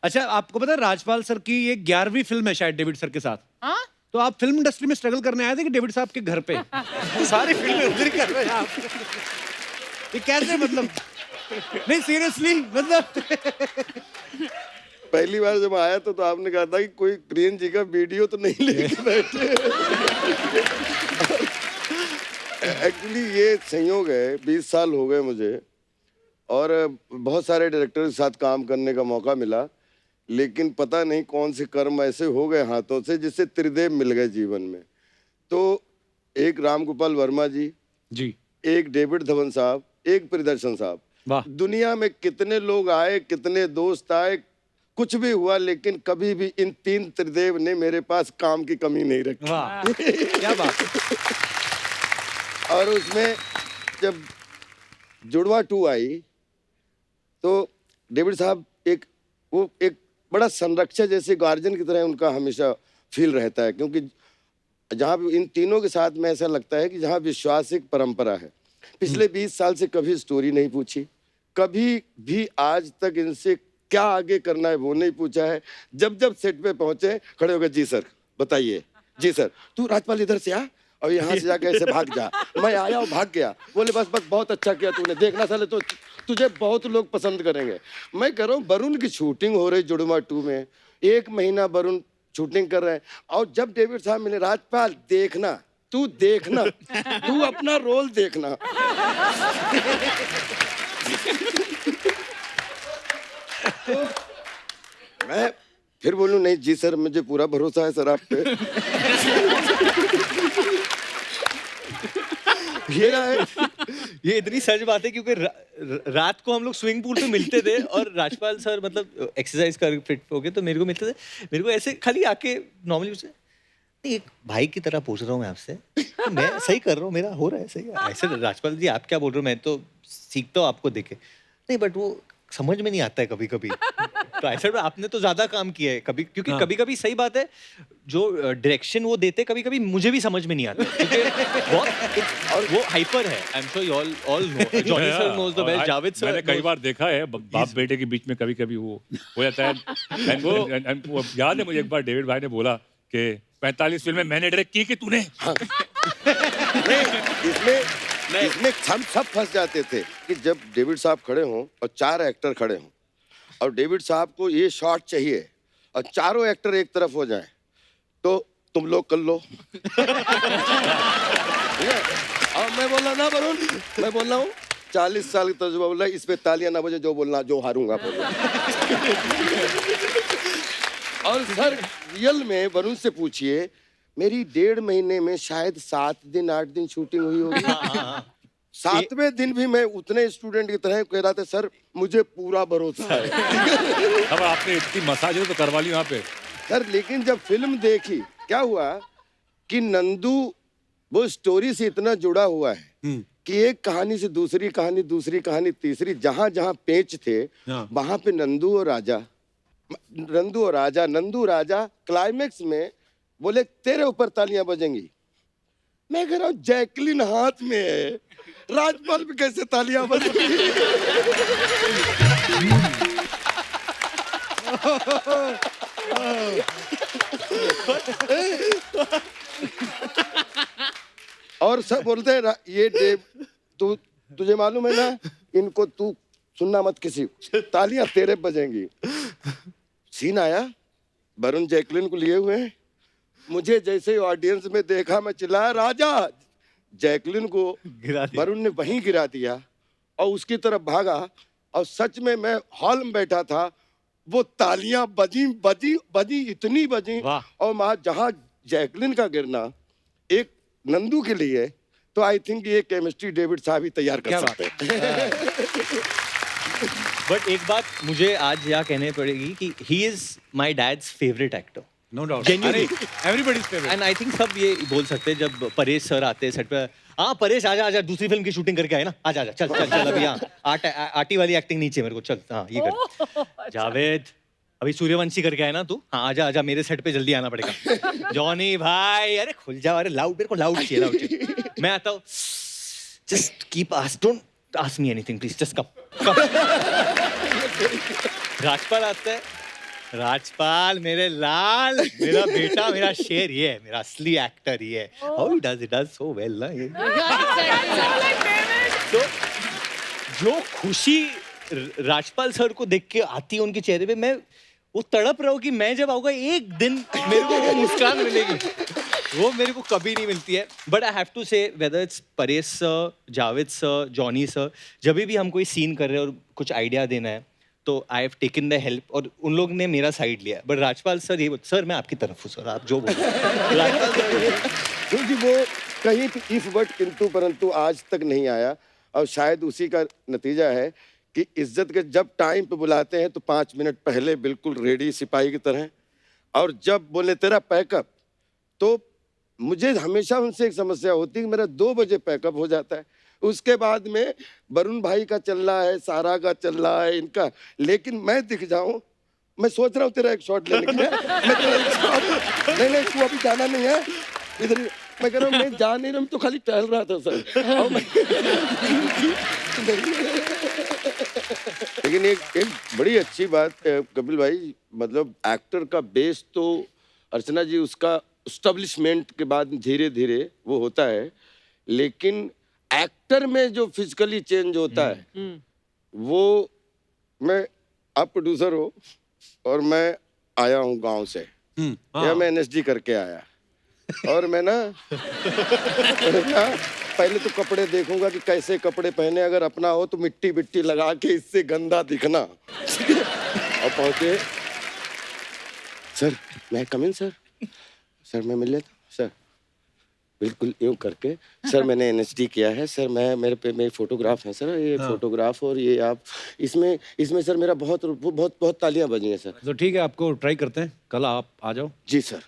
अच्छा, आपको पता है राजपाल सर की ये 11वीं फिल्म है शायद डेविड सर के साथ। हाँ? तो आप फिल्म इंडस्ट्री में स्ट्रगल करने आए थे कि डेविड साहब के घर पे? सारी फिल्में उधर ही कर रहे हैं आप। ये कैसे मतलब? नहीं सीरियसली मतलब पहली बार जब आया तो आपने कहा था कि कोई प्रियन जी का वीडियो तो नहीं लेके बैठे। एक्चुअली ये संयोग है, 20 साल हो गए मुझे और बहुत सारे डायरेक्टर के साथ काम करने का मौका मिला, लेकिन पता नहीं कौन से कर्म ऐसे हो गए हाथों से जिससे त्रिदेव मिल गए जीवन में। तो एक राम गोपाल वर्मा जी, एक डेविड धवन साहब, एक प्रियदर्शन साहब। वाह। दुनिया में कितने लोग आए, कितने दोस्त आए, कुछ भी हुआ, लेकिन कभी भी इन 3 त्रिदेव ने मेरे पास काम की कमी नहीं रखी। वाह क्या बात। और उसमें जब जुड़वा 2 आई तो डेविड साहब वो एक बड़ा संरक्षक जैसे गार्जियन की तरह उनका हमेशा फील रहता है, क्योंकि जहाँ भी इन तीनों के साथ में ऐसा लगता है कि जहाँ विश्वास एक परंपरा है। पिछले 20 साल से कभी स्टोरी नहीं पूछी, कभी भी आज तक इनसे क्या आगे करना है वो नहीं पूछा है। जब जब सेट पे पहुंचे खड़े हो गए, जी सर बताइए, जी सर तू राजपाल इधर से आ और यहाँ से जाके ऐसे भाग जा। मैं आया और भाग गया, बोले बस बस बहुत अच्छा किया तूने, देखना साले तो तुझे बहुत लोग पसंद करेंगे। मैं कह रहा हूँ वरुण की शूटिंग हो रही जुड़वा 2 में, 1 महीना वरुण शूटिंग कर रहे हैं और जब डेविड साहब मिले, राजपाल देखना, तू देखना, तू अपना रोल देखना। तो मैं फिर बोलूं नहीं जी सर मुझे पूरा भरोसा है सर आप पे। ये इतनी सच बात है क्योंकि रात को हम लोग स्विमिंग पूल पे मिलते थे और राजपाल सर मतलब एक्सरसाइज कर फिट होके तो मेरे को मिलते थे, मेरे को ऐसे खाली आके नॉर्मली उससे एक भाई की तरह पूछ रहा हूँ मैं आपसे, मैं सही कर रहा हूँ, मेरा हो रहा है सही है। ऐसे राजपाल जी आप क्या बोल रहे हो, मैं तो सीखता हूँ आपको देखे, नहीं बट वो समझ में नहीं आता है कभी कभी। तो ऐसा आपने तो ज्यादा काम किया है कभी, क्योंकि कभी कभी सही बात है जो डायरेक्शन वो देते कभी कभी मुझे भी समझ में नहीं आता क्योंकि और वो हाइपर है। I am sure you all know, Johnny sir knows the best, Javed sir मैंने कई बार देखा है बाप बेटे के बीच में कभी कभी वो हो जाता है। वो याद है मुझे एक बार डेविड भाई ने बोला कि 45 फिल्में मैंने डायरेक्ट की कि तूने। इसमें हम सब फंस जाते थे कि जब डेविड साहब खड़े हों और 4 एक्टर खड़े हों और डेविड साहब को ये शॉट चाहिए और चारों एक्टर एक तरफ हो जाएं, तो तुम लोग कर लो। और मैं बोला ना वरुण, मैं बोल रहा हूँ 40 साल का तजुर्बा, बोला इस पे तालियां ना बजे, जो बोलना जो हारूंगा बोलना। और सर रियल में वरुण से पूछिए, मेरी 1.5 महीने में शायद 7 दिन 8 दिन शूटिंग हुई होगी। 7वें दिन भी मैं उतने स्टूडेंट की तरह कह रहा था सर मुझे पूरा भरोसा है। अब आपने इतनी मसाज तो करवा ली वहाँ पे सर, लेकिन जब फिल्म देखी क्या हुआ कि नंदू वो स्टोरी से इतना जुड़ा हुआ है कि एक कहानी से दूसरी कहानी, दूसरी कहानी तीसरी, जहां जहां पेच थे वहां पे नंदू और राजा क्लाइमेक्स में बोले तेरे ऊपर तालियां बजेंगी। मैं कह रहा हूँ जैकलिन हाथ में है, राजपाल पे कैसे तालियां बजेंगी? और सब बोलते हैं ये डेव तुझे मालूम है ना, इनको तू सुनना मत किसी, तालियां तेरे बजेंगी। सीन आया, वरुण जैकलिन को लिए हुए हैं, मुझे जैसे ऑडियंस में देखा मैं चिल्लाया राजा, जैकलिन को वरुण ने वहीं गिरा दिया और उसकी तरफ भागा और सच में मैं हॉल में बैठा था, वो तालियां बजी इतनी बजी और वहां जहां जैकलिन का गिरना एक नंदू के लिए, तो आई थिंक ये केमिस्ट्री डेविड साहब ही तैयार कर सकते हैं। बट एक बात मुझे आज यहाँ कहने पड़ेगी कि he is my dad's favourite actor, no doubt, everybody's favourite. And I think सब ये बोल सकते हैं जब परेश सर आते हैं सेट पे, हाँ परेश आजा आजा, दूसरी फिल्म की शूटिंग करके आए ना, आजा आजा चल चल चल, अभी यहाँ आटी वाली एक्टिंग नीचे मेरे को, चल हाँ ये कर। जावेद अभी सूर्यवंशी करके आए ना तू, हाँ आजा आजा मेरे सेट पे जल्दी आना पड़ेगा। जॉनी भाई अरे खुल जाओ, अरे लाउड, मेरे को लाउड चाहिए, लाउड चाहिए। मैं आता हूँ, just keep don't ask me anything please, just come. Rajpal आता है, राजपाल मेरे लाल, मेरा बेटा, मेरा शेर ये है, मेरा असली एक्टर ये है. How he does so well ना ये. तो जो खुशी राजपाल सर को देख के आती है उनके चेहरे पे, मैं वो तड़प रहा हूँ कि मैं जब आऊंगा एक दिन मेरे को वो मुस्कान मिलेगी. वो मेरे को कभी नहीं मिलती है. बट आई हैव टू से whether it's Paresh sir, Javed sir, Johnny sir, जब भी हम कोई सीन कर रहे हैं और कुछ आइडिया देना है तो I have taken the help और उन लोग ने मेरा साइड लिया. बट राजपाल सर ये सर मैं आपकी तरफ हूँ सर, आप जो बोलो. राजपाल सर क्योंकि वो कहीं भी इफ बट किंतु परंतु आज तक नहीं आया और शायद उसी का नतीजा है कि इज्जत के जब टाइम पे बुलाते हैं तो 5 मिनट पहले बिल्कुल रेडी सिपाही की तरह, और जब बोले तेरा पैकअप, तो मुझे हमेशा उनसे एक समस्या होती है कि मेरा 2 बजे पैकअप हो जाता है. उसके बाद में वरुण भाई का चल रहा है, सारा का चल रहा है, इनका, लेकिन मैं दिख जाऊं, मैं सोच रहा हूँ तेरा एक शॉट लेने के लिए, मैं तेरा एक शॉट, नहीं तू अभी जाना नहीं है इधर. मैं कह रहा हूँ मैं जा नहीं रहा, मैं तो खाली टहल रहा था सर. और लेकिन एक बड़ी अच्छी बात कपिल भाई, मतलब एक्टर का बेस तो अर्चना जी उसका एस्टेब्लिशमेंट के बाद धीरे धीरे वो होता है, लेकिन एक्टर में जो फिजिकली चेंज होता है वो, मैं, आप प्रोड्यूसर हो और मैं आया हूँ गांव से, या मैं एनएसडी करके आया, और मैं ना पहले तो कपड़े देखूंगा कि कैसे कपड़े पहने, अगर अपना हो तो मिट्टी बिट्टी लगा के इससे गंदा दिखना. और पहुंचे, सर मैं कम इन सर, सर मैं मिल लेता हूं सर, बिल्कुल यूं करके, सर मैंने एनएसडी किया है सर, मैं मेरे पे मेरे फोटोग्राफ है सर, ये फोटोग्राफ, और ये आप इसमें सर मेरा बहुत तालियां बजी हैं सर. तो ठीक है, आपको ट्राई करते हैं, कल आप आ जाओ. जी सर.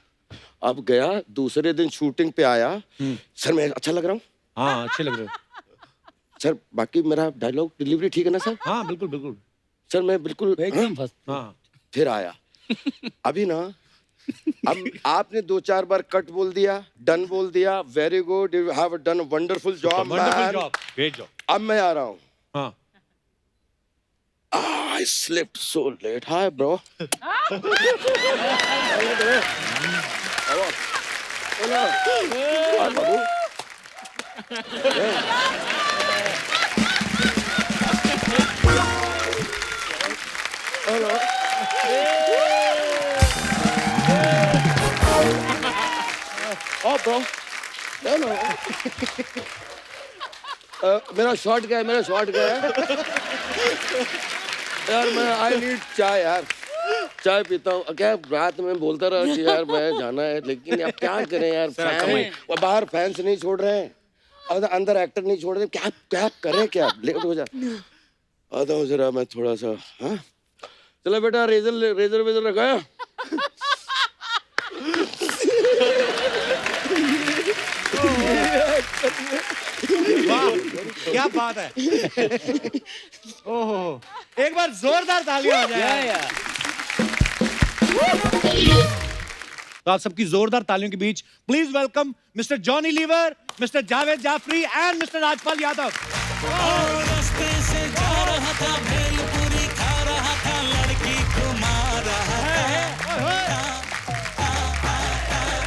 अब गया, दूसरे दिन शूटिंग पे आया, सर मैं अच्छा लग रहा हूँ? हाँ अच्छे लग रहे हो सर. बाकी मेरा डायलॉग डिलीवरी ठीक है ना सर? हाँ बिल्कुल बिल्कुल सर, मैं बिल्कुल एकदम फर्स्ट. हाँ. फिर आया, अभी ना, अब आपने 2-4 बार कट बोल दिया, डन बोल दिया, very good, you have done wonderful job man, great job. अब मैं आ रहा हूँ. हाँ. I slept so late. Hi, bro. Hello. Hi, babu. Hello. Oh, bro. Hello. मेरा शॉट गया यार. मैं आई नीड चाय यार, चाय पीता हूँ. क्या रात में बोलता रहा कि यार मैं जाना है, लेकिन अब क्या करें यार, वो बाहर फैंस नहीं छोड़ रहे हैं और अंदर एक्टर नहीं छोड़ रहे, क्या करें, क्या लेट हो जा. आता हूँ जरा मैं थोड़ा सा. हाँ चलो बेटा, रेजर वेजर रखा है? वाह क्या बात है. ओहो, एक बार जोरदार तालियां हो जाए. तो आप सबकी जोरदार तालियों के बीच please welcome mister Johnny Lever, mister Javed Jaffrey and mister Rajpal Yadav. रास्ते से जा रहा था, भेलपुरी खा रहा था, लड़की घुमा रहा था.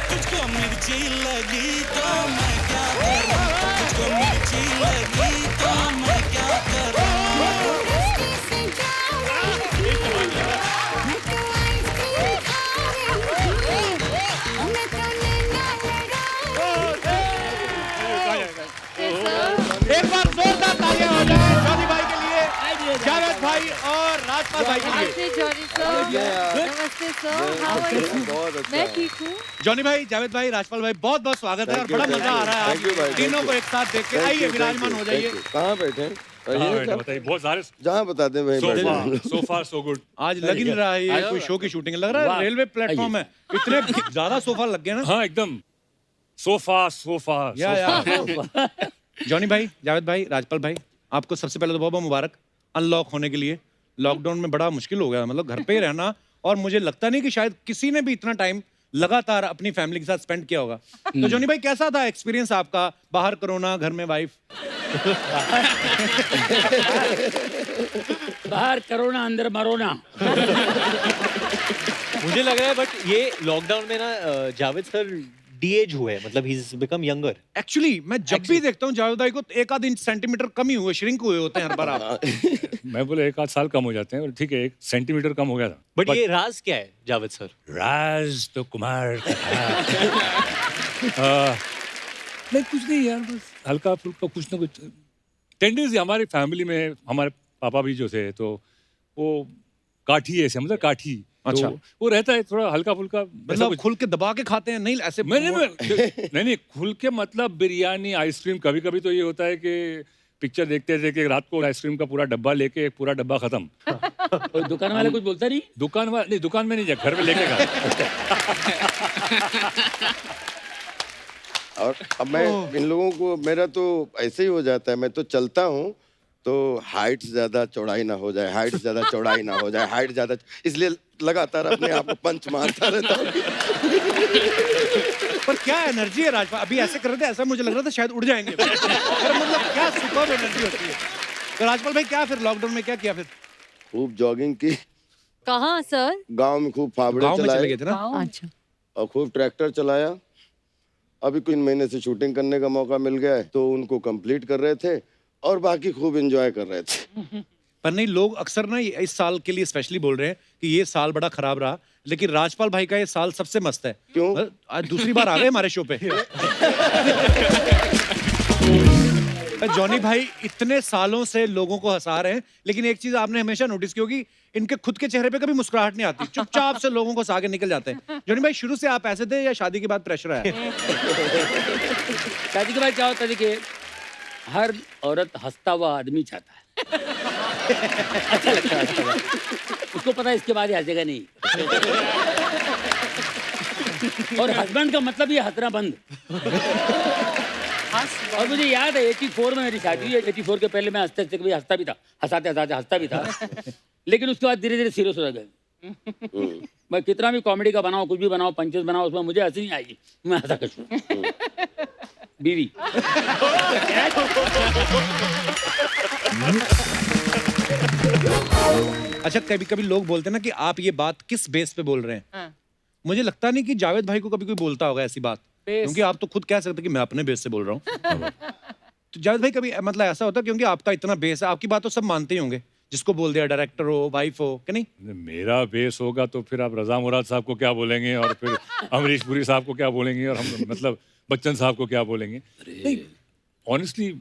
तुझको मिर्ची लगी तो मैं क्या करूं, तुझको मिर्ची लगी तो मैं क्या करूं. एक बार जोरदार तालियां हो जाए जॉनी भाई के लिए, जावेद भाई और राजपाल भाई के लिए. नमस्ते जॉनी सर. नमस्ते सर. How are you? मैं ठीक हूँ. जॉनी भाई, जावेद भाई, राजपाल भाई, बहुत बहुत स्वागत है और बड़ा मजा आ रहा है आज तीनों को एक साथ देख के. आइए विराजमान हो जाइए. कहाँ बैठे? बताइए, बहुत सारे. जहाँ बताते हैं So far so good. आज लग ही नहीं रहा है ये कोई शो की शूटिंग, लग रहा है रेलवे प्लेटफॉर्म है. इतने ज्यादा सोफा लग गए ना. हाँ एकदम. So far. या. जॉनी भाई, जावेद भाई, राजपाल भाई, आपको सबसे पहले तो बहुत बहुत मुबारक अनलॉक होने के लिए. लॉकडाउन में बड़ा मुश्किल हो गया, मतलब घर पे ही रहना, और मुझे लगता नहीं कि शायद किसी ने भी इतना टाइम लगातार अपनी फैमिली के साथ स्पेंड किया होगा. तो जॉनी भाई कैसा था एक्सपीरियंस आपका, बाहर कोरोना, घर में वाइफ? बाहर करोना, अंदर मरोना. मुझे लग रहा है बट ये लॉकडाउन में ना जावेद सर डी-एज हुए हैं, मतलब he is become younger. Actually मैं जब भी देखता हूँ जावेद भाई को तो 1 सेंटीमीटर कम ही हुए, श्रिंक हुए होते हैं हर बार आप। मैं बोले 1 आध साल कम हो जाते हैं, और ठीक है 1 सेंटीमीटर कम हो गया था। बट ये राज क्या है जावेद सर? राज तो कुमार का था। नहीं कुछ नहीं यार, बस हल्का फुल्का कुछ ना कुछ टेंडेंसी हमारी फैमिली में। हमारे पापा भी जो थे तो वो काठी ऐसे, मतलब काठी, अच्छा। तो वो रहता है थोड़ा हल्का फुल्का, मतलब खुल के दबा के खाते हैं, नहीं ऐसे नहीं खुल के, मतलब बिरयानी, आइसक्रीम। कभी कभी तो ये होता है कि पिक्चर देखते थे कि रात को आइसक्रीम का पूरा डब्बा लेके, एक पूरा डब्बा खत्म। और दुकान वाला कुछ बोलता नहीं? दुकान में नहीं, घर में लेके खा। और अब मैं इन लोगों को, मेरा तो ऐसे ही हो जाता है, मैं तो चलता हूँ तो हाइट ज्यादा चौड़ाई ना हो जाए, हाइट ज्यादा चौड़ाई ना हो जाए, हाइट ज्यादा, इसलिए लगातार अपने आप को पंच मारता रहता हूँ। पर क्या एनर्जी है राजपाल, अभी ऐसे कर रहे थे, ऐसा मुझे लग रहा था शायद उड़ जाएंगे। पर मतलब क्या सुपर एनर्जी होती है। तो राजपाल भाई क्या फिर लॉकडाउन में क्या किया फिर? खूब जॉगिंग की, कहाँ सर? गांव में खूब फावड़े गाँव में चले चलाए गए थे ना? अच्छा। और खूब ट्रैक्टर चलाया। अभी कुछ महीने से शूटिंग करने का मौका मिल गया है तो उनको कंप्लीट कर रहे थे और बाकी खूब एंजॉय कर रहे थे। पर नहीं, लोग अक्सर ना इस साल के लिए स्पेशली बोल रहे हैं कि ये साल बड़ा खराब रहा, लेकिन राजपाल भाई का ये साल सबसे मस्त है। क्यों? आज दूसरी बार आ गए हमारे शो पे। जॉनी भाई इतने सालों से लोगों को हंसा रहे हैं, लेकिन एक चीज आपने हमेशा नोटिस की होगी, इनके खुद के चेहरे पे कभी मुस्कुराहट नहीं आती, चुपचाप से लोगों को हंसा के निकल जाते हैं। जॉनी भाई शुरू से आप ऐसे थे या शादी के बाद प्रेशर आया? शादी के बाद क्या होता है कि हर औरत हंसता हुआ आदमी चाहता है। अच्छा लगता है हंसता हुआ। उसको पता है इसके बाद ये हंसेगा नहीं। और हस्बैंड का मतलब ये हंसना बंद। और मुझे याद है 84 में मेरी शादी हुई। 84 के पहले मैं हंसते हंसते कभी हंसता भी था, हंसाते हंसाते हंसता भी था, लेकिन उसके बाद धीरे धीरे सीरियस हो गए। मैं कितना भी कॉमेडी का बनाऊं, कुछ भी बनाऊं, पंचेस बनाऊं, उसमें मुझे हंसी नहीं आएगी, मैं हंसा कर बीवी। अच्छा, कभी कभी लोग बोलते हैं ना कि आप ये बात किस बेस पे बोल रहे हैं। मुझे लगता नहीं कि जावेद भाई को कभी कोई बोलता होगा ऐसी बात, क्योंकि आप तो खुद कह सकते कि मैं अपने बेस से बोल रहा हूँ। तो जावेद भाई कभी मतलब ऐसा होता है, क्योंकि आपका इतना बेस है, आपकी बात तो सब मानते ही होंगे, जिसको बोल दिया, डायरेक्टर हो, वाइफ हो, कि नहीं? मेरा बेस होगा तो फिर आप रजा मुराद साहब को क्या बोलेंगे, और फिर अमरीश पुरी साहब को क्या बोलेंगे, और हम मतलब बच्चन साहब को क्या बोलेंगे। नहीं, ऑनेस्टली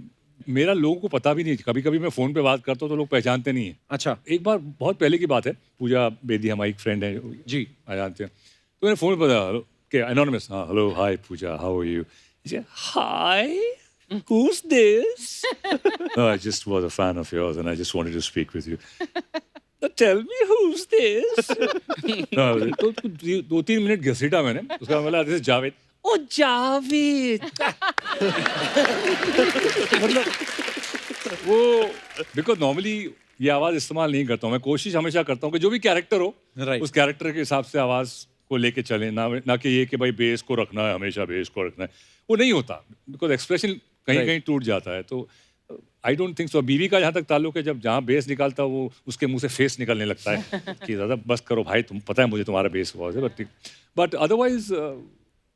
मेरा लोगों को पता भी नहीं। कभी कभी मैं फोन पे बात करता हूँ तो लोग पहचानते नहीं है। अच्छा। एक बार बहुत पहले की बात है, पूजा बेदी हमारी एक फ्रेंड है जी, आ जानते हैं, तो मैंने फोन पर बताया कि एनोनिमस, हाँ hello hi Pooja, how are you? Hi, who's this? No, I just was a fan of yours and I just wanted to speak with you. Tell me who's this? No, तो 2-3 minute घसीटा मैंने, उसका बोला this is Javed. ओ जावेद। मतलब वो, because normally ये आवाज इस्तेमाल नहीं करता हूँ मैं। कोशिश हमेशा करता हूँ कि जो भी कैरेक्टर हो, उस कैरेक्टर के हिसाब से आवाज को लेके चले, ना कि ये कि भाई बेस को रखना है, हमेशा बेस को रखना है। वो नहीं होता, बिकॉज एक्सप्रेशन कहीं कहीं टूट जाता है। तो आई डोंट थिंक सो। बीवी का जहाँ तक ताल्लुक है, जब जहाँ बेस निकालता है वो उसके मुंह से फेस निकलने लगता है कि दादा बस करो भाई, तुम पता है मुझे तुम्हारा बेस बहुत है। बट अदरवाइज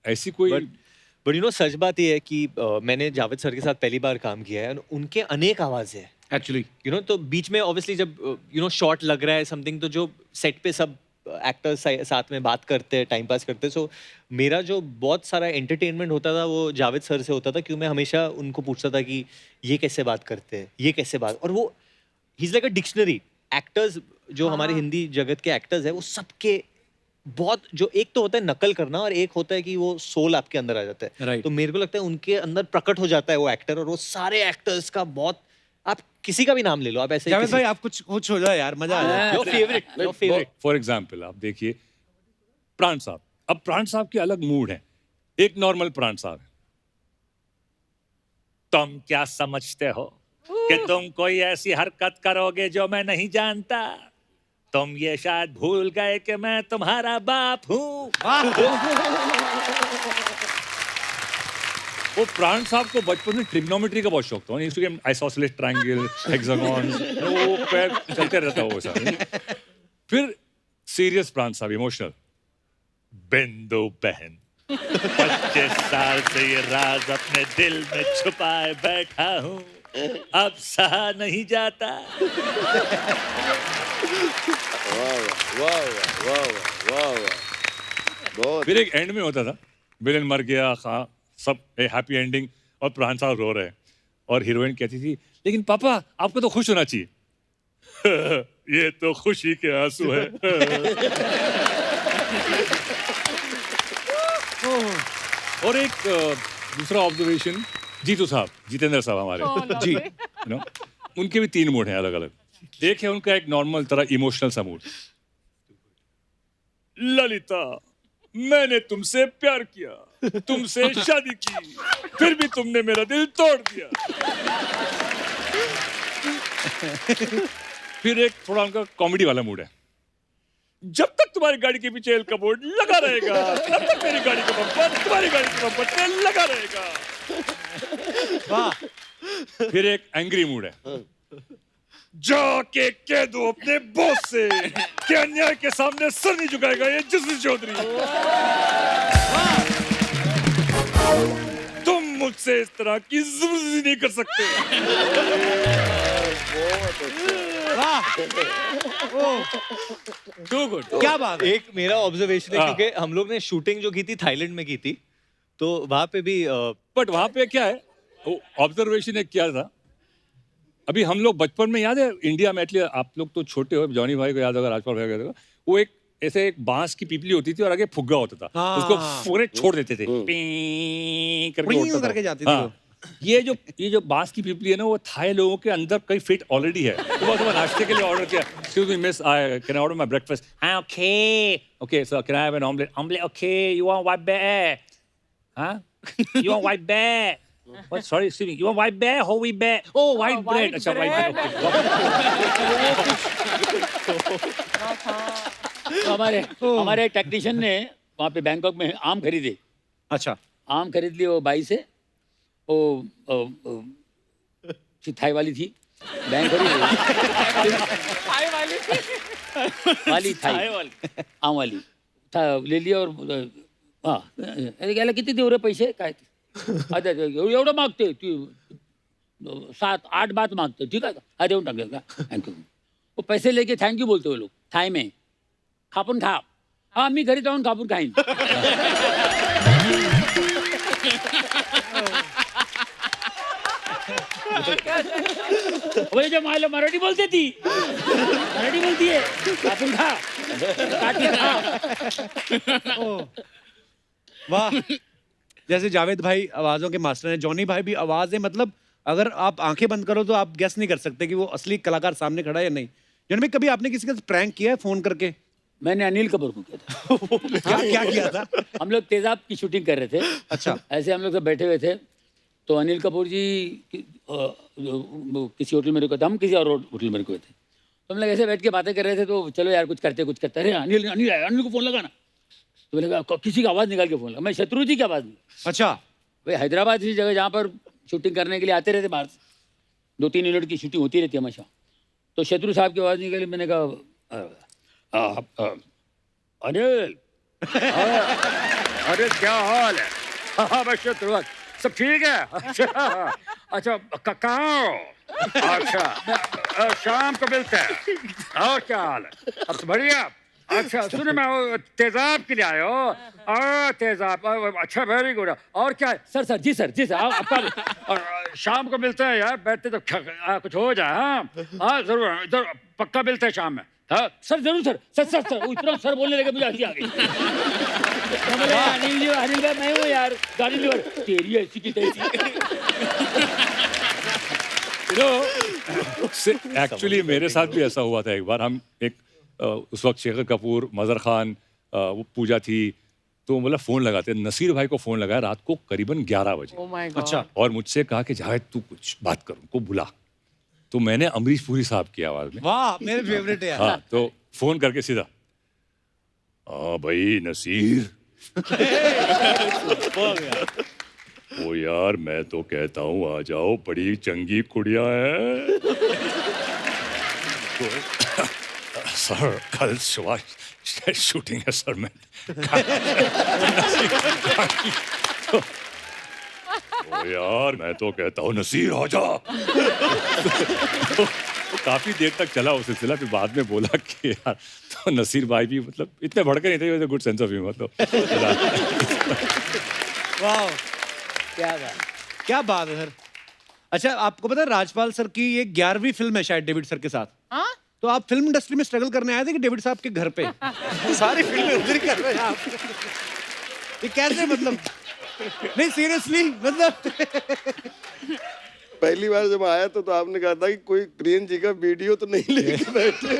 ऐसी कोई बट यू नो, सच बात ये है कि मैंने जावेद सर के साथ पहली बार काम किया है, उनके अनेक आवाज़ें हैं एक्चुअली, यू नो। तो बीच में ऑब्वियसली जब यू नो शॉट लग रहा है समथिंग, तो जो सेट पे सब एक्टर्स साथ में बात करते हैं, टाइम पास करते हैं। सो मेरा जो बहुत सारा एंटरटेनमेंट होता था वो जावेद सर से होता था, क्योंकि मैं हमेशा उनको पूछता था कि ये कैसे बात करते हैं, ये कैसे बात, और वो he is like a dictionary. Actors जो हमारे हिंदी जगत के एक्टर्स हैं, वो सबके बहुत, जो एक तो होता है नकल करना और एक होता है कि वो सोल आपके अंदर आ जाता है। Right. तो मेरे को लगता है उनके अंदर प्रकट हो जाता है वो एक्टर, और वो सारे एक्टर्स का बहुत, आप किसी का भी नाम ले लो, आप ऐसे जावेद भाई आप कुछ हो जाए यार, मजा आ जाए। Your favourite. फॉर एग्जाम्पल आप देखिए प्राण साहब। अब प्राण साहब के अलग मूड है। एक नॉर्मल प्राण साहब है, तुम क्या समझते हो कि तुम कोई ऐसी हरकत करोगे जो मैं नहीं जानता? तुम ये शायद भूल गए कि मैं तुम्हारा बाप हूँ। वो प्राण साहब को बचपन में ट्रिग्नोमेट्री का बहुत शौक था। आइसोसेलेस ट्रायंगल, हेक्सागन, वो पैर चलते रहता वो सब। फिर सीरियस प्राण साहब, इमोशनल, बिंदु बहन 25 साल से ये राज अपने दिल में छुपाए बैठा हूँ, अब सहा नहीं जाता। वाह वाह वाह वाह वाह वाह, बहुत फिर एक एंड में होता था, विलेन मर गया, हाँ सब हैप्पी एंडिंग, और प्राण साहब रो रहे हैं, और हीरोइन कहती थी लेकिन पापा आपको तो खुश होना चाहिए। ये तो खुशी के आंसू है। और एक दूसरा ऑब्जर्वेशन, जीतू साहब, जितेंद्र साहब हमारे, जी, यू नो, उनके भी 3 मूड हैं अलग अलग। एक है उनका एक नॉर्मल तरह इमोशनल सा मूड, ललिता मैंने तुमसे प्यार किया, तुमसे शादी की, फिर भी तुमने मेरा दिल तोड़ दिया। फिर एक थोड़ा उनका कॉमेडी वाला मूड है, जब तक तुम्हारी गाड़ी के पीछे एल कबोर्ड लगा रहेगा, तब तक मेरी गाड़ी का बम्पर तुम्हारी गाड़ी के बम्पर पे लगा रहेगा। वाह। फिर एक एंग्री मूड है, जाके कह दो अपने बॉस से कि अन्याय के सामने सर नहीं झुकाएगा ये जस्टिस चौधरी। तुम मुझसे इस तरह की जबरदस्ती नहीं कर सकते। टू गुड, क्या बात है। एक मेरा ऑब्जर्वेशन है, हाँ। क्योंकि हम लोग ने शूटिंग जो की थी थाईलैंड में की थी, तो वहां पे भी बट वहां पे क्या है, ऑब्जर्वेशन एक क्या था, अभी हम लोग बचपन में याद है इंडिया में, एटलीस्ट आप लोग तो छोटे हो, जॉनी भाई को याद होगा, राजपाल भाई को याद होगा, वो एक ऐसे एक बांस की पीपली होती थी और आगे फुग्गा होता था, हाँ। उसको पूरे छोड़ देते थे, पीं करके पीं उड़ता था। करके जाती थी हाँ। वो। ये जो बांस की पीपली है ना, वो थाई लोगों के अंदर कई फिट ऑलरेडी है। सुबह नाश्ते के लिए ऑर्डर किया, excuse me miss, I can order my breakfast, okay okay sir, can I have an omelette, omelette okay, you want white bear, हां you want white bear, what, sorry, excuse me, you want white bear, whole wheat bear, oh white bread, अच्छा white bread, तो हमारे technician ने वहाँ पे Bangkok में आम खरीदे, अच्छा, आम खरीद लिए वो बाई से, वो थाई वाली थी, बैंक खरीद वाली थाई आम वाली था, ले लिया और हाँ गेला किती देऊ रे पैसे काय ते? अच्छा एवढं मागते 7-8 बात मागते, ठीक आहे का, हा देऊन टाकलं का, थँक्यू। वो पैसे लेके थँक्यू बोलते वो लोग थाई में, खापून खा, हाँ मी घरी जाऊन खापून खाईन। वही जो मायला मराठी बोलते ती, मराठी बोलतीये, कापून खा, काट के खा। वाह। जैसे जावेद भाई आवाजों के मास्टर हैं, जॉनी भाई भी आवाज है, मतलब अगर आप आंखें बंद करो तो आप गेस नहीं कर सकते कि वो असली कलाकार सामने खड़ा है या नहीं। जॉनी भाई, कभी आपने किसी का प्रैंक किया है फोन करके? मैंने अनिल कपूर को किया था। क्या क्या किया था? हम लोग तेजाब की शूटिंग कर रहे थे, अच्छा, ऐसे हम लोग सब बैठे हुए थे, तो अनिल कपूर जी किसी होटल में रुके थे, हम किसी और होटल में रुके थे, तो हम लोग ऐसे बैठ के बातें कर रहे थे, तो चलो यार कुछ करते, अरे अनिल अनिल अनिल को फोन लगाना, तो बोले किसी का आवाज़ निकाल के फोन लगा, मैं शत्रु जी की आवाज़ में। अच्छा, भाई हैदराबाद की जगह जहाँ पर शूटिंग करने के लिए आते रहते बाहर से, 2-3 मिनट की शूटिंग होती रहती है हमेशा, तो शत्रु साहब की आवाज़ निकाली, मैंने कहा अनिल, अरे क्या हाल है? हाँ भाई शत्रु, सब ठीक है? अच्छा अच्छा, कहाँ हो? अच्छा शाम को मिलते हैं, और क्या हाल है? अब तो बढ़िया। अच्छा सुनो, मैं वो तेजाब के लिए आए हो, तेजाब, अच्छा वेरी गुड, और क्या है? सर जी सर आपका शाम को मिलते हैं यार, बैठते तो कुछ हो जाए। हाँ जरूर जरूर, पक्का मिलते हैं शाम में। हाँ सर जरूर सर वो इतना सर बोलने लगे, मुझे हंसी आ गई। अनिल भाई मैं हूँ यार, गाड़ी लीवर तेरी ऐसी की तैसी। एक्चुअली मेरे साथ भी ऐसा हुआ था एक बार। हम एक उस वक्त शेखर कपूर, मजहर खान, वो पूजा थी, तो मतलब फ़ोन लगाते, नसीर भाई को फ़ोन लगाया रात को करीबन 11 बजे। Oh my God. अच्छा, और मुझसे कहा कि जावेद तू कुछ बात कर, उनको बुला। तो मैंने अमरीश पुरी साहब की आवाज़ में, वाह, मेरे फेवरेट है यार। हाँ, तो फ़ोन करके सीधा, हाँ भाई नसीर, ओ यार मैं तो कहता हूँ आ जाओ, बड़ी चंगी कुड़िया है। तो सर कल सुबह शूटिंग है सर मैं ओ यार मैं तो कहता हूँ नसीर आ जा तो काफी देर तक चला वो सिलसिला फिर बाद में बोला कि यार तो नसीर भाई भी मतलब इतने भड़के नहीं थे गुड सेंस ऑफ ह्यूमर तो वाह क्या बात। क्या बात है सर। अच्छा आपको पता है राजपाल सर की ये 11वीं फिल्म है शायद डेविड सर के साथ। हाँ? तो आप फिल्म इंडस्ट्री में स्ट्रगल करने आए थे कि डेविड साहब के घर पे सारी फिल्में उधर ही कर रहे हैं आप। ये कैसे मतलब नहीं सीरियसली मतलब पहली बार जब आया तो आपने कहा था कि कोई प्रियन जी का वीडियो तो नहीं लेके बैठे।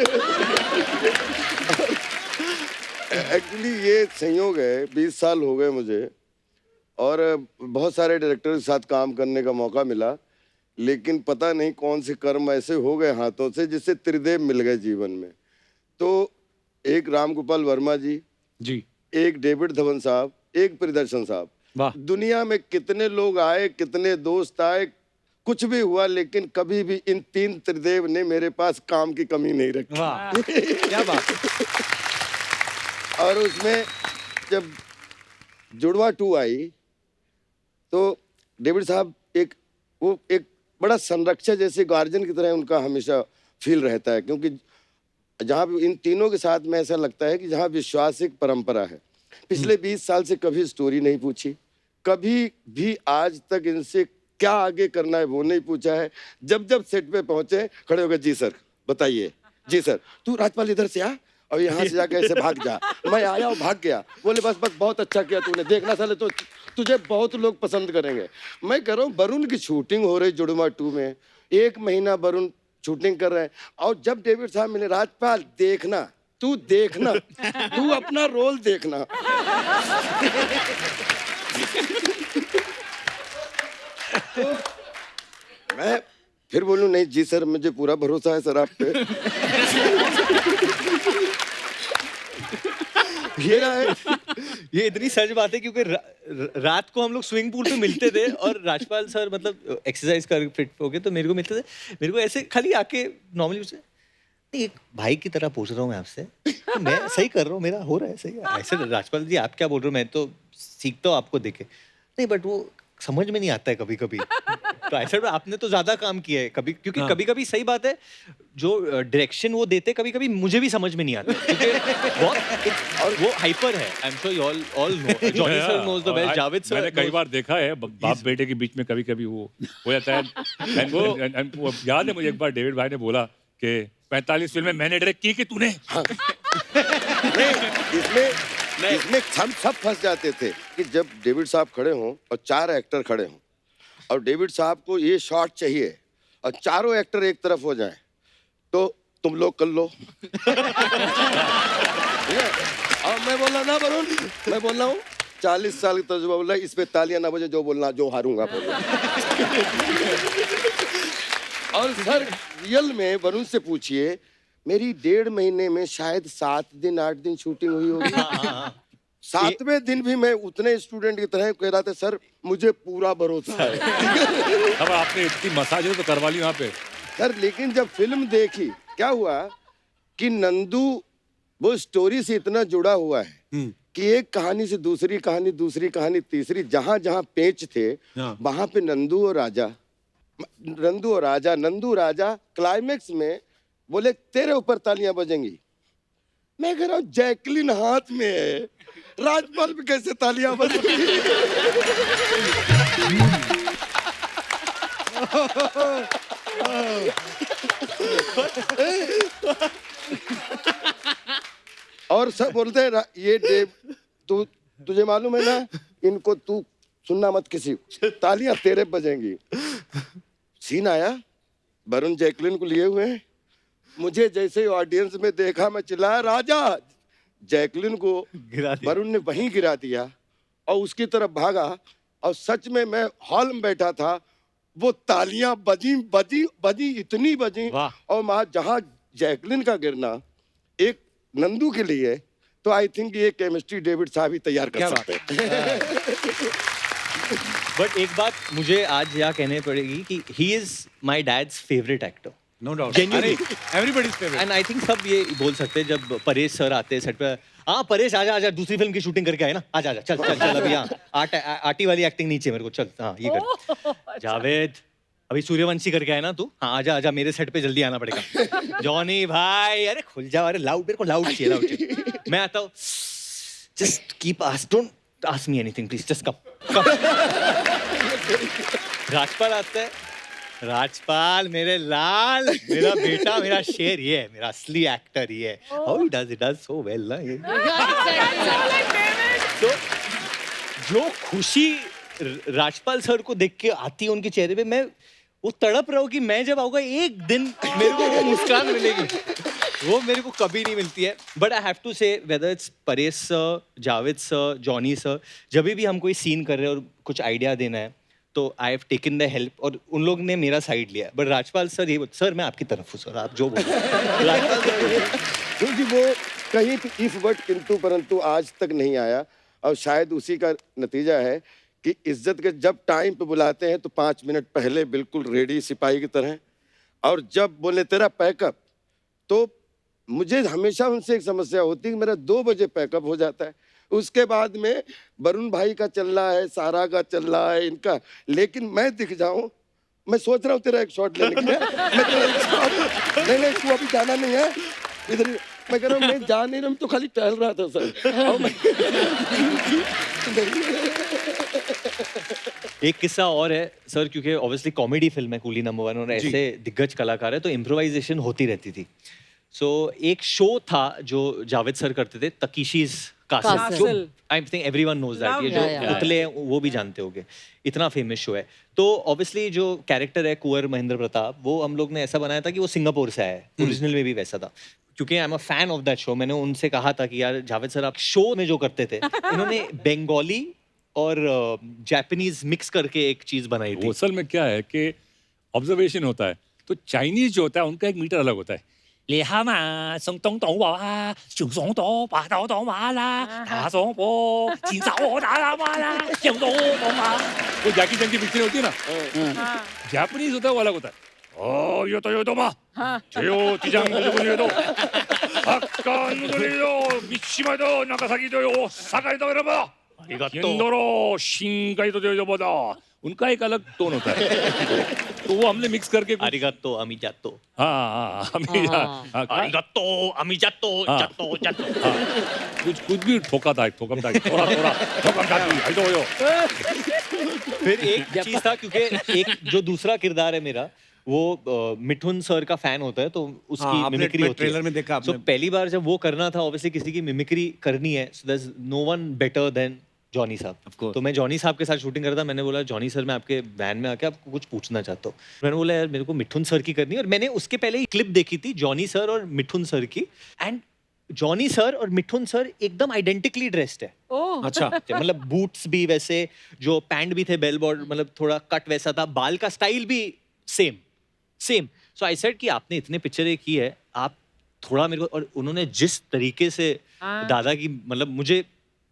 एक्चुअली ये संयोग है, 20 साल हो गए मुझे और बहुत सारे डायरेक्टर के साथ काम करने का मौका मिला, लेकिन पता नहीं कौन से कर्म ऐसे हो गए हाथों से जिससे त्रिदेव मिल गए जीवन में। तो एक राम गोपाल वर्मा जी, एक डेविड धवन साहब, एक प्रियदर्शन साहब। वाह। दुनिया में कितने लोग आए, कितने दोस्त आए, कुछ भी हुआ, लेकिन कभी भी इन 3 त्रिदेव ने मेरे पास काम की कमी नहीं रखी। वाह क्या बात। और उसमें जब जुड़वा 2 आई तो डेविड साहब एक बड़ा संरक्षक जैसे गार्जियन की तरह उनका हमेशा फील रहता है, क्योंकि जहाँ भी इन तीनों के साथ में ऐसा लगता है कि जहाँ विश्वास एक परंपरा है। पिछले 20 साल से कभी स्टोरी नहीं पूछी, कभी भी आज तक इनसे क्या आगे करना है वो नहीं पूछा है। जब सेट पे पहुंचे खड़े हो गए, जी सर बताइए, जी सर तू राजपाल इधर से आ और यहाँ से जाके ऐसे भाग जा। मैं आया और भाग गया, बोले बस बहुत अच्छा किया तूने, देखना साले तो तुझे बहुत लोग पसंद करेंगे। मैं कह रहा हूँ वरुण की शूटिंग हो रही जुड़वा 2 में, 1 महीना वरुण शूटिंग कर रहे हैं और जब डेविड साहब मिले, राजपाल देखना, तू देखना, तू अपना रोल देखना। तो मैं फिर बोलूं नहीं जी सर मुझे पूरा भरोसा है सर आप पे। ये इतनी सच बात है क्योंकि रात को हम लोग स्विमिंग पूल पे मिलते थे और राजपाल सर मतलब एक्सरसाइज कर फिट होके तो मेरे को मिलते थे, मेरे को ऐसे खाली आके नॉर्मली उससे एक भाई की तरह पूछ रहा हूँ मैं आपसे, मैं सही कर रहा हूँ, मेरा हो रहा है सही, ऐसे राजपाल जी आप क्या बोल रहे हो, मैं तो सीखता हूँ आपको देखे, नहीं बट वो समझ में नहीं आता है कभी कभी। तो ऐसा आपने तो ज्यादा काम किया है कभी, क्योंकि कभी कभी सही बात है जो डायरेक्शन वो देते कभी कभी मुझे भी समझ में नहीं आता है, क्योंकि और वो हाइपर है। I am sure you all know, Johnny sir knows the best, Javed sir मैंने कई बार देखा है बाप बेटे के बीच में कभी कभी वो हो जाता है। वो याद है मुझे एक बार डेविड भाई ने बोला कि 45 फिल्में मैंने डायरेक्ट की कि तूने। इसमें हम सब फंस जाते थे कि जब डेविड साहब खड़े हों और 4 एक्टर खड़े हों और डेविड साहब को ये शॉट चाहिए और चारों एक्टर एक तरफ हो जाएं, तो तुम लोग कर लो। और मैं बोला ना वरुण, मैं बोल रहा हूँ 40 साल का तजुर्बा, बोला इस पे तालियां ना बजे, जो बोलना जो हारूंगा बोलना। और सर रियल में वरुण से पूछिए, मेरी 1.5 महीने में शायद 7 दिन 8 दिन शूटिंग हुई होगी। 7वें दिन भी मैं उतने स्टूडेंट की तरह कह रहा था सर मुझे पूरा भरोसा है। अब आपने इतनी मसाज तो करवा ली वहाँ पे सर, लेकिन जब फिल्म देखी क्या हुआ कि नंदू वो स्टोरी से इतना जुड़ा हुआ है कि एक कहानी से दूसरी कहानी, दूसरी कहानी तीसरी, जहां जहां पेच थे वहां पे नंदू और राजा क्लाइमेक्स में बोले तेरे ऊपर तालियां बजेंगी। मैं कह रहा हूँ जैकलिन हाथ में है, राजपाल पे कैसे तालियां बजेंगी? और सब बोलते हैं ये डेव तुझे मालूम है ना, इनको तू सुनना मत किसी, तालियां तेरे बजेंगी। सीन आया, वरुण जैकलिन को लिए हुए हैं, मुझे जैसे ऑडियंस में देखा मैं चिल्लाया राजा, जैकलिन को वरुण ने वहीं गिरा दिया और उसकी तरफ भागा और सच में मैं हॉल में बैठा था, वो तालियां बजी इतनी बजी और वहां जहां जैकलिन का गिरना एक नंदू के लिए, तो आई थिंक ये केमिस्ट्री डेविड साहब ही तैयार कर सकते हैं। बट एक बात मुझे आज यहाँ कहने पड़ेगी कि he is my dad's favourite actor. No doubt Genuinely. Everybody's favourite and I think सब ये बोल सकते हैं जब परेश सर आते हैं सेट पे, हाँ परेश आजा आजा, दूसरी फिल्म की शूटिंग करके आए ना, आजा आजा, चल चल चल अभी, हाँ आटी वाली एक्टिंग नीचे मेरे को, चल हाँ ये कर। जावेद अभी सूर्यवंशी करके आए ना तू, हाँ आजा आजा, मेरे सेट पे जल्दी आना पड़ेगा। जॉनी भाई अरे खुल जाओ, अरे लाउड, मेरे को लाउड चाहिए, लाउड चाहिए। मैं आता हूँ, just keep ask, don't ask me anything please, just come. Rajpal आता है, राजपाल मेरे लाल, मेरा बेटा, मेरा शेर, ये है मेरा असली एक्टर, ये है। How he does so well ना ये। तो जो खुशी राजपाल सर को देख के आती है उनके चेहरे पे, मैं वो तड़प रहा हूँ कि मैं जब आऊंगा एक दिन मेरे को वो मुस्कान मिलेगी, वो मेरे को कभी नहीं मिलती है। बट आई हैव टू से whether it's Paresh sir, Javed sir, Johnny sir, जब भी हम कोई सीन कर रहे हैं और कुछ आइडिया देना है तो I have taken the help, और उन लोग ने मेरा साइड लिया। बट राजपाल सर ये सर मैं आपकी तरफ हूँ सर, आप जो बोलो। राजपाल सर क्योंकि वो कहीं इफ बट किंतु परंतु आज तक नहीं आया, और शायद उसी का नतीजा है कि इज्जत के जब टाइम पे बुलाते हैं तो 5 मिनट पहले बिल्कुल रेडी सिपाही की तरह, और जब बोले तेरा पैकअप, तो मुझे हमेशा उनसे एक समस्या होती है कि मेरा 2 बजे पैकअप हो जाता है, उसके बाद में वरुण भाई का चल रहा है, सारा का चल रहा है, इनका, लेकिन मैं दिख जाऊं, मैं सोच रहा हूँ तेरा एक शॉट लेने के लिए, मैं तेरा एक shot- नहीं तू अभी जाना नहीं है इधर, मैं कह रहा हूँ मैं जा नहीं रहा हूँ, तो खाली टहल रहा था सर। और एक किस्सा और है सर, क्योंकि ऑब्वियसली कॉमेडी फिल्म है कूली नंबर 1 और ऐसे दिग्गज कलाकार है तो इम्प्रोवाइजेशन होती रहती थी। सो एक शो था जो जावेद सर करते थे, तकीशीज कासल, जो I think everyone knows that, ये जो पुतले हैं वो भी जानते होंगे, इतना फेमस शो है। तो ऑब्वियसली जो कैरेक्टर है कुंवर महेंद्र प्रताप, वो हम लोग ने ऐसा बनाया था कि वो सिंगापुर से आया है, ओरिजिनल में भी वैसा था। क्योंकि I am a fan of that show, मैंने उनसे कहा था कि यार जावेद सर आप शो में जो करते थे, इन्होंने बंगाली और जापानीज मिक्स करके एक चीज बनाई थी। वो असल में क्या है कि ऑब्जर्वेशन होता है, तो चाइनीज जो होता है उनका एक मीटर अलग होता है। ले हामा संग तोंग तोंग वा शु सोंग तो बा दो दो मा ला ता सोंग बो जिन साओ दा ला मा ला जिंग दो दो मा, वो जैकी चैन की पिक्चर होती है ना, जापानीज होता है वो अलग होता है। ओ यो तो मा जेओ तिजांग मुझे दो अक्कान मुझे दो मिशिमा दो नागासाकी दो यो साकाई दो रे बा हिंदोरो शिंगाई तो जो बोला, उनका एक अलग टोन होता है, तो वो हमने मिक्स करके आरिगातो अमिजातो, आरिगातो अमिजातो जातो जातो, कुछ भी ठोका था, ठोकम था, थोड़ा ठोकम था, आई तो यो। फिर एक चीज था, क्योंकि एक जो दूसरा किरदार है मेरा, वो मिठुन सर का फैन होता है, तो उसकी मिमिक्री होती है। ट्रेलर में देखा आपने। So, पहली बार जब वो करना था, ऑब्वियसली किसी की मिमिक्री करनी है, so there is no one better than Johnny साहब। तो मैं जॉनी साहब के साथ शूटिंग कर रहा था, मैंने बोला जॉनी सर मैं आपके वैन में आके आपको कुछ पूछना चाहता हूँ। मैंने बोला यार मेरे को मिठुन सर की करनी है, और मैंने उसके पहले ही क्लिप देखी थी जॉनी सर और मिठुन सर की, एंड जॉनी सर और मिठुन सर एकदम आइडेंटिकली ड्रेस्ड है। अच्छा, मतलब बूट्स भी वैसे, जो पैंट भी थे बेल बॉर्डर, मतलब थोड़ा कट वैसा था, बाल का स्टाइल भी सेम। सो आई सेड कि आपने इतने पिक्चरें की है, आप थोड़ा मेरे को, और उन्होंने जिस तरीके से दादा की, मतलब मुझे,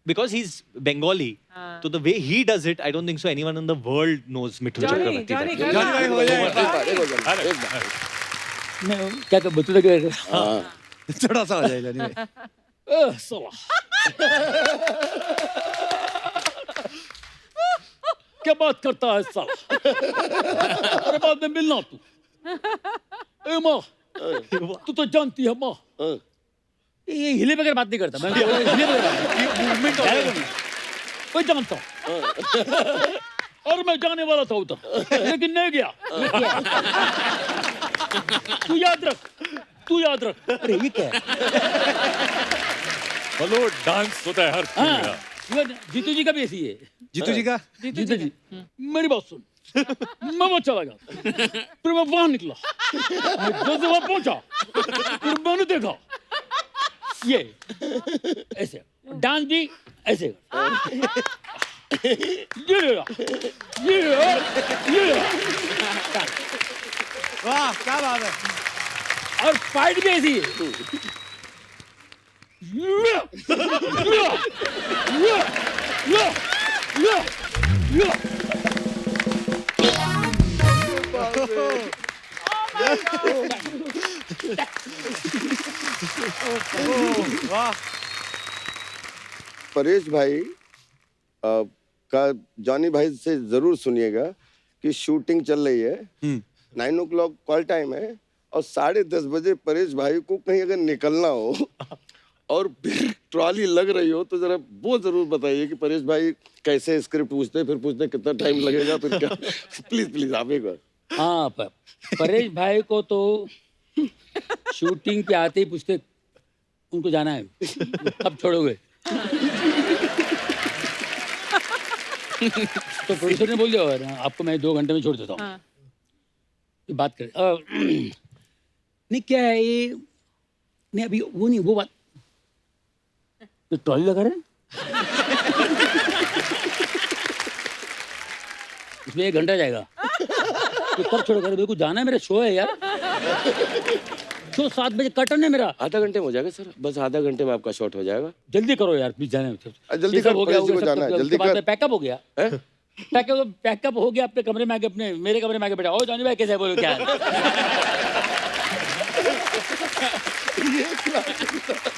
बिकॉज ही इज बंगाली, तो the way he does it, I don't think so anyone in the world knows Mithun Chakraborty. Johnny भाई हो जाए मैं क्या कर बतू लगे थोड़ा सा हो जाए जॉनी भाई। साला क्या बात करता है साला, अरे बाद में मिलना तू। ए माँ, तू तो जानती है माँ, ये हिले बगैर बात नहीं करता मैं, हिले बगैर बात मूवमेंट मैं जानता हूँ, और मैं जाने वाला था उधर, लेकिन नहीं गया। तू याद रख। अरे ये क्या है? हेलो डांस होता है हर फिल्म में। जीतू जी का भी ऐसी है। जीतू जी का, जीतू जी मेरी बात सुन, मैं वहां चला गया, फिर मैं वहां निकला, मैं जैसे वहां पहुंचा, फिर मैंने देखा ये ऐसे डांस भी ऐसे, ये वाह क्या बात है, और फाइट भी ऐसी है। परेश भाई का जॉनी भाई से जरूर सुनिएगा कि शूटिंग चल रही है, 9 o'clock कॉल टाइम है और 10:30 बजे परेश भाई को कहीं अगर निकलना हो और फिर ट्रॉली लग रही हो तो जरा वो जरूर बताइए कि परेश भाई कैसे स्क्रिप्ट पूछते, फिर पूछते कितना टाइम लगेगा, फिर क्या। प्लीज प्लीज आप एक बार। हाँ, परेश भाई को तो शूटिंग के आते ही पूछते उनको जाना है, कब छोड़ोगे? तो प्रोड्यूसर ने बोल दिया और आपको मैं 2 घंटे में छोड़ देता हूँ। हाँ। ये बात करें नहीं क्या है ये, नहीं अभी वो नहीं, वो बात तो ट्रॉली लगा रहे हैं। इसमें 1 घंटा जाएगा तो कब छोड़ेगा? मेरे को जाना है, मेरा शो है यार, शो 7 बजे कर्टन है मेरा। आधा घंटे में हो जाएगा सर, बस आधा घंटे में आपका शॉट हो जाएगा। जल्दी करो यार प्लीज, जाना है। जल्दी ये सब कर, हो गया, परेश जी को जाना है, जल्दी कर। पैकअप हो गया, पैकअप हो गया, अपने कमरे में आके, अपने मेरे कमरे में आके बैठा। ओ जॉनी भाई कैसे है, बोलो क्या है?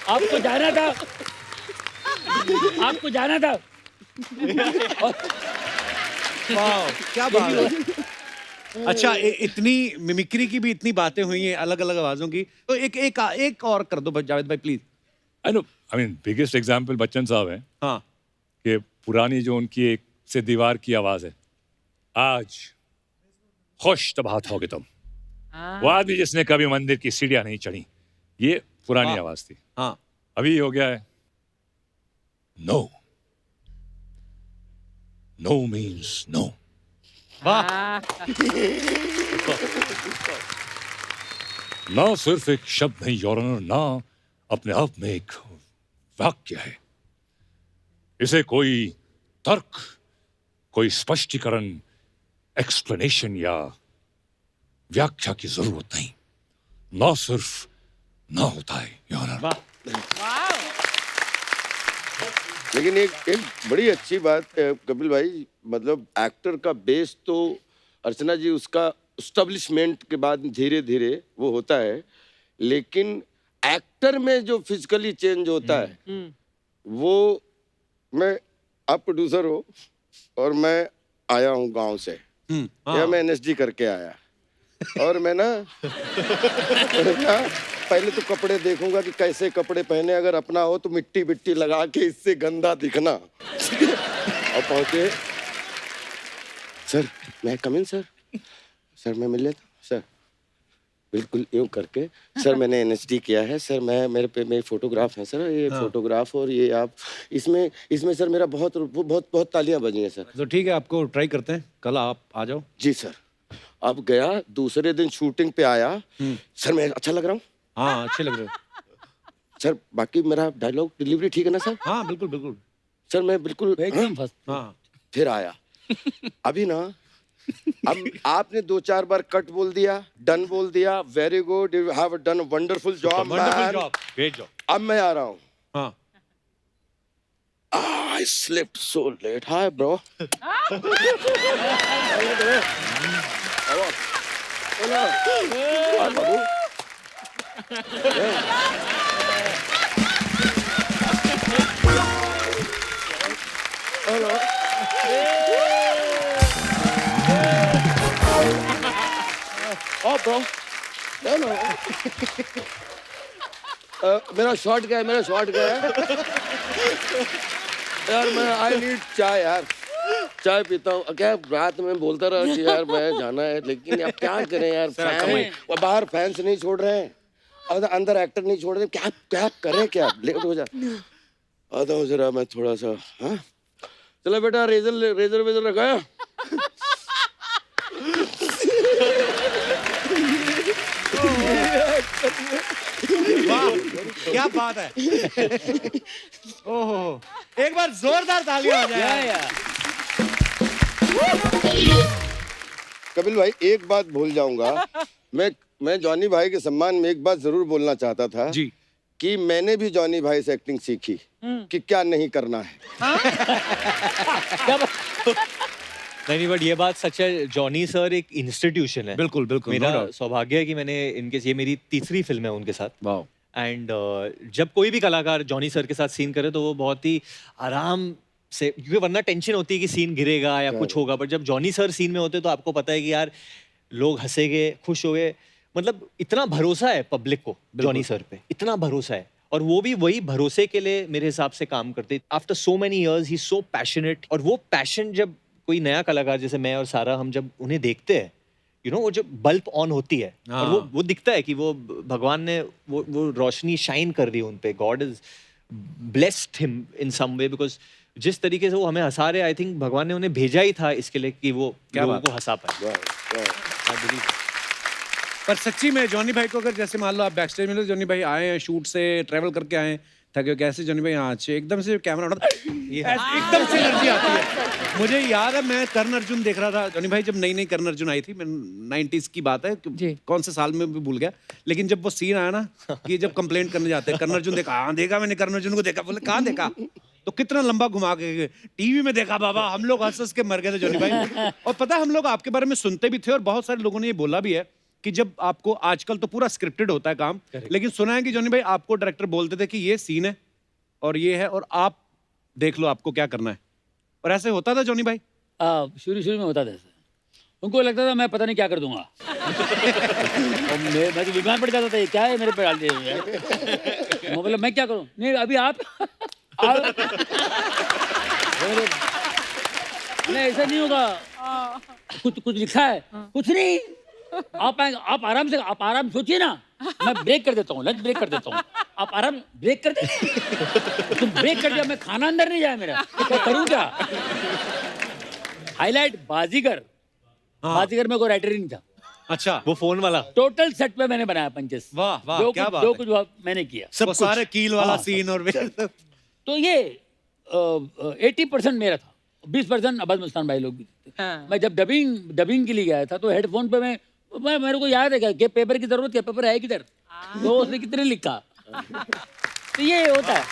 आपको जाना था, आपको जाना था। क्या बात है। अच्छा, इतनी मिमिक्री की भी इतनी बातें हुई हैं, अलग अलग आवाजों की, तो एक और कर दो जावेद भाई please. I mean biggest example Bachchan साहब हैं हाँ, कि पुरानी जो उनकी एक से दीवार की आवाज है, आज खुश तबाहत होगे तुम, वो आदमी जिसने कभी मंदिर की सीढ़ियां नहीं चढ़ी, ये पुरानी हाँ। आवाज थी। हाँ, अभी हो गया है नो, नो मीन्स नो। ना सिर्फ एक शब्द नहीं योर ऑनर, ना अपने आप में एक वाक्य है। इसे कोई तर्क, कोई स्पष्टीकरण, एक्सप्लेनेशन या व्याख्या की जरूरत नहीं, ना सिर्फ ना होता है योर ऑनर। लेकिन एक बड़ी अच्छी बात कपिल भाई, मतलब एक्टर का बेस तो अर्चना जी उसका एस्टेब्लिशमेंट के बाद धीरे धीरे वो होता है, लेकिन एक्टर में जो फिजिकली चेंज होता है वो, मैं, आप प्रोड्यूसर हो और मैं आया हूँ गांव से, या मैं एनएसडी करके आया और मैं ना पहले तो कपड़े देखूंगा कि कैसे कपड़े पहने, अगर अपना हो तो मिट्टी बिट्टी लगा के इससे गंदा दिखना। और पहुंचे, सर मैं कम इन सर, सर मैं मिल लेता हूं सर, बिल्कुल यूं करके, सर मैंने एनएसडी किया है सर, मैं मेरे पे मेरे फोटोग्राफ है सर, ये फोटोग्राफ और ये आप इसमें सर मेरा बहुत बहुत बहुत तालियां बजी हैं सर। तो ठीक है, आपको ट्राई करते हैं, कल आप आ जाओ। जी सर। अब गया, दूसरे दिन शूटिंग पे आया, सर मैं अच्छा लग रहा हूँ? हाँ, अच्छे लग रहे हो सर, बाकी मेरा डायलॉग डिलीवरी ठीक है ना सर? हाँ, बिल्कुल बिल्कुल सर मैं बिल्कुल एकदम फर्स्ट। हाँ, फिर आया, अभी ना, अब आपने 2-4 बार कट बोल दिया, डन बोल दिया, very good, you have done wonderful job man, great job. अब मैं आ रहा हूँ। हाँ, I slept so late. Hi, bro. Hello. Hi, babu. Hello. Oh, bro. Hello. मेरा शॉट गया, मेरा शॉट गया यार, मैं आई नीड चाय यार, चाय पीता हूँ। क्या रात में बोलता रहा कि यार मैं जाना है, लेकिन अब क्या करें यार, फैन बाहर फैंस नहीं छोड़ रहे हैं, अंदर एक्टर नहीं छोड़ रहे, क्या क्या करें, क्या लेट हो जा। आता हूँ जरा मैं थोड़ा सा। हाँ चलो बेटा, रेजर वेजर रखा है? वाह क्या बात है। ओहो, एक बार जोरदार तालियां हो जाए। कपिल भाई एक बात भूल जाऊंगा, मैं जॉनी भाई के सम्मान में एक बात जरूर बोलना चाहता था जी, कि मैंने भी जॉनी भाई से एक्टिंग सीखी कि क्या नहीं करना है। नहीं बट ये बात सच है, जॉनी सर एक इंस्टीट्यूशन है। बिल्कुल बिल्कुल। मेरा सौभाग्य है कि मैंने ये मेरी तीसरी फिल्म है उनके साथ। वाह। एंड जब कोई भी कलाकार जॉनी सर के साथ सीन करे तो वो बहुत ही आराम से, क्योंकि वरना टेंशन होती है कि सीन गिरेगा या कुछ होगा, बट जब जॉनी सर सीन में होते तो आपको पता है कि यार लोग हंसेंगे, खुश होंगे, मतलब इतना भरोसा है पब्लिक को जॉनी सर पे, इतना भरोसा है, और वो भी वही भरोसे के लिए मेरे हिसाब से काम करते। आफ्टर सो मेनी इयर्स ही सो पैशनेट, और वो पैशन जब कोई नया कलाकार जैसे मैं और सारा हम जब उन्हें देखते हैं, यू नो, वो जब बल्ब ऑन होती है और वो दिखता है कि वो भगवान ने वो रोशनी शाइन कर दी उन पे, God is blessed him in some way, because जिस तरीके से वो हमें हंसा रहे, आई थिंक भगवान ने उन्हें भेजा ही था इसके लिए कि वो लोगों को हंसा पाए। पर सच्ची में जॉनी भाई को अगर जैसे मान लो आप बैक स्टेज मिले, जॉनी भाई आए हैं शूट से, ट्रैवल करके आए हैं, थके हो, कैसे जॉनी भाई यहाँ अच्छे एकदम से कैमरा उठा एकदम से एनर्जी आती है। मुझे याद है मैं कर्ण अर्जुन देख रहा था, जॉनी भाई जब नई नई कर्ण अर्जुन आई थी, 90s की बात है, कौन से साल में भी भूल गया, लेकिन जब वो सीन आया ना कि जब कंप्लेंट करने जाते हैं, कर्ण अर्जुन देखा, हाँ देखा मैंने कर्ण अर्जुन को देखा, बोले कहाँ देखा, तो कितना लंबा घुमा के टीवी में देखा बाबा, हम लोग हंस हंस के मर गए थे जॉनी भाई। और पता है हम लोग आपके बारे में सुनते भी थे और बहुत सारे लोगों ने ये बोला भी है कि जब आपको, आजकल तो पूरा स्क्रिप्टेड होता है काम, लेकिन सुना है कि जॉनी भाई आपको डायरेक्टर बोलते थे कि ये सीन है और ये है और आप देख लो आपको क्या करना है, और ऐसे होता था जॉनी भाई? शुरू में होता था ऐसा, उनको लगता था मैं पता नहीं क्या कर दूंगा और मैं तो बीमार पड़ जाता था, ये क्या है मेरे पे डाल दिए, मतलब मैं क्या करूं, नहीं अभी आप नहीं ऐसा नहीं होगा, कुछ लिखा है, कुछ नहीं, आप आराम सोचिए ना, मैं ब्रेक कर देता हूँ, लंच ब्रेक कर देता हूँ, आप आराम ब्रेक कर दे, तुम ब्रेक कर दिया, मैं खाना अंदर नहीं जाए मेरा, क्या करूँ क्या? हाईलाइट बाजीगर, बाजीगर में कोई राइटर ही नहीं था। अच्छा, वो फोन वाला टोटल सेट पे मैंने बनाया पंचेस। वाह वाह, क्या बात जो है। कुछ मैंने किया सब सारे कील वाला सीन और तो ये 80% मेरा था, 20% अब्बास मस्तान भाई लोग भी थे। मैं जब डबिंग के लिए गया था तो हेडफोन पे मैं मेरे को याद है कि पेपर की जरूरत है, पेपर है किधर, तो उसने कितने लिखा, तो ये होता है।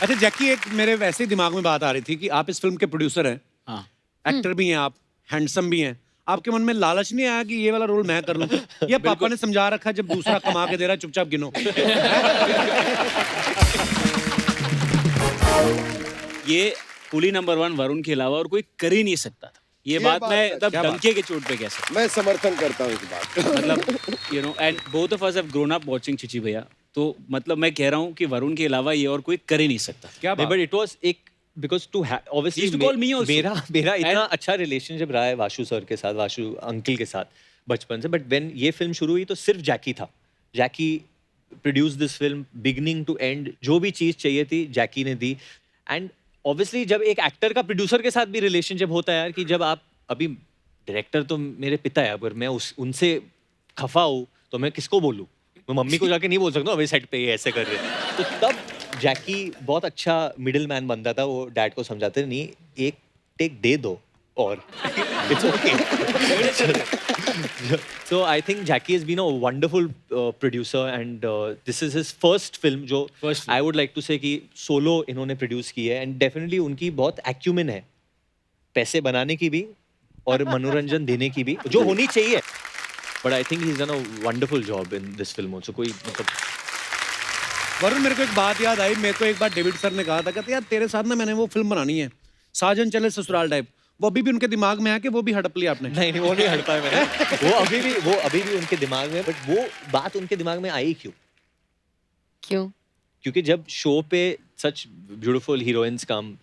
अच्छा जैकी, एक मेरे वैसे ही दिमाग में बात आ रही थी कि आप इस फिल्म के प्रोड्यूसर हैं, हाँ, एक्टर भी हैं आप, हैंडसम भी हैं, आपके मन में लालच नहीं आया कि ये वाला रोल मैं कर लूं, या पापा ने समझा रखा जब दूसरा कमा के दे रहा चुपचाप गिनो? ये कुली नंबर 1 वरुण के अलावा और कोई कर ही नहीं सकता था, ये बात मैं है। तब डंके के चोट पे कह सकता मैं समर्थन करता हूँ इस बात का। मतलब you know, and both of us have grown up watching Chichi भैया, तो मतलब मैं कह रहा हूँ कि वरुण के अलावा ये और कोई कर ही नहीं सकता। क्या बात? बट इट वाज एक because to obviously Used to call me also. मेरा इतना अच्छा रिलेशनशिप रहा है वाशु सर के साथ, वाशु अंकल के साथ बचपन से, बट व्हेन ये फिल्म शुरू हुई तो सिर्फ जैकी था। Jackie produce this film beginning to end, जो भी चीज़ चाहिए थी जैकी ने दी। एंड ऑब्वियसली जब एक एक्टर का प्रोड्यूसर के साथ भी रिलेशनशिप होता है यार, कि जब आप अभी डायरेक्टर तो मेरे पिता है, अगर मैं उनसे खफा हूँ तो मैं किसको बोलूँ? मैं मम्मी को जाके नहीं बोल सकता अभी सेट पे ये ऐसे कर रहे हैं। तो तब जैकी बहुत अच्छा मिडिल मैन बनता था, वो डैड को समझाते नहीं, एक टेक दे दो और it's okay. So I think Jackie has been a wonderful producer and this is his first film जो I would like to say कि solo इन्होंने produce की है, and definitely उनकी बहुत acumen है पैसे बनाने की भी और मनोरंजन देने की भी, जो होनी चाहिए। But I think he's done a wonderful job in this film also। कोई मतलब वरुण, मेरे को एक बात याद आई, मेरे को एक बार डेविड सर ने कहा था, कहते यार तेरे साथ ना मैंने वो फिल्म बनानी है, साजन चले ससुराल टाइप, वो अभी भी उनके दिमाग में है कि वो भी हड़प लिया आपने? नहीं वो नहीं हट पाया मैंने। वो अभी भी उनके दिमाग में, बट वो बात उनके दिमाग में आई क्यों? क्योंकि जब शो पे such beautiful heroines come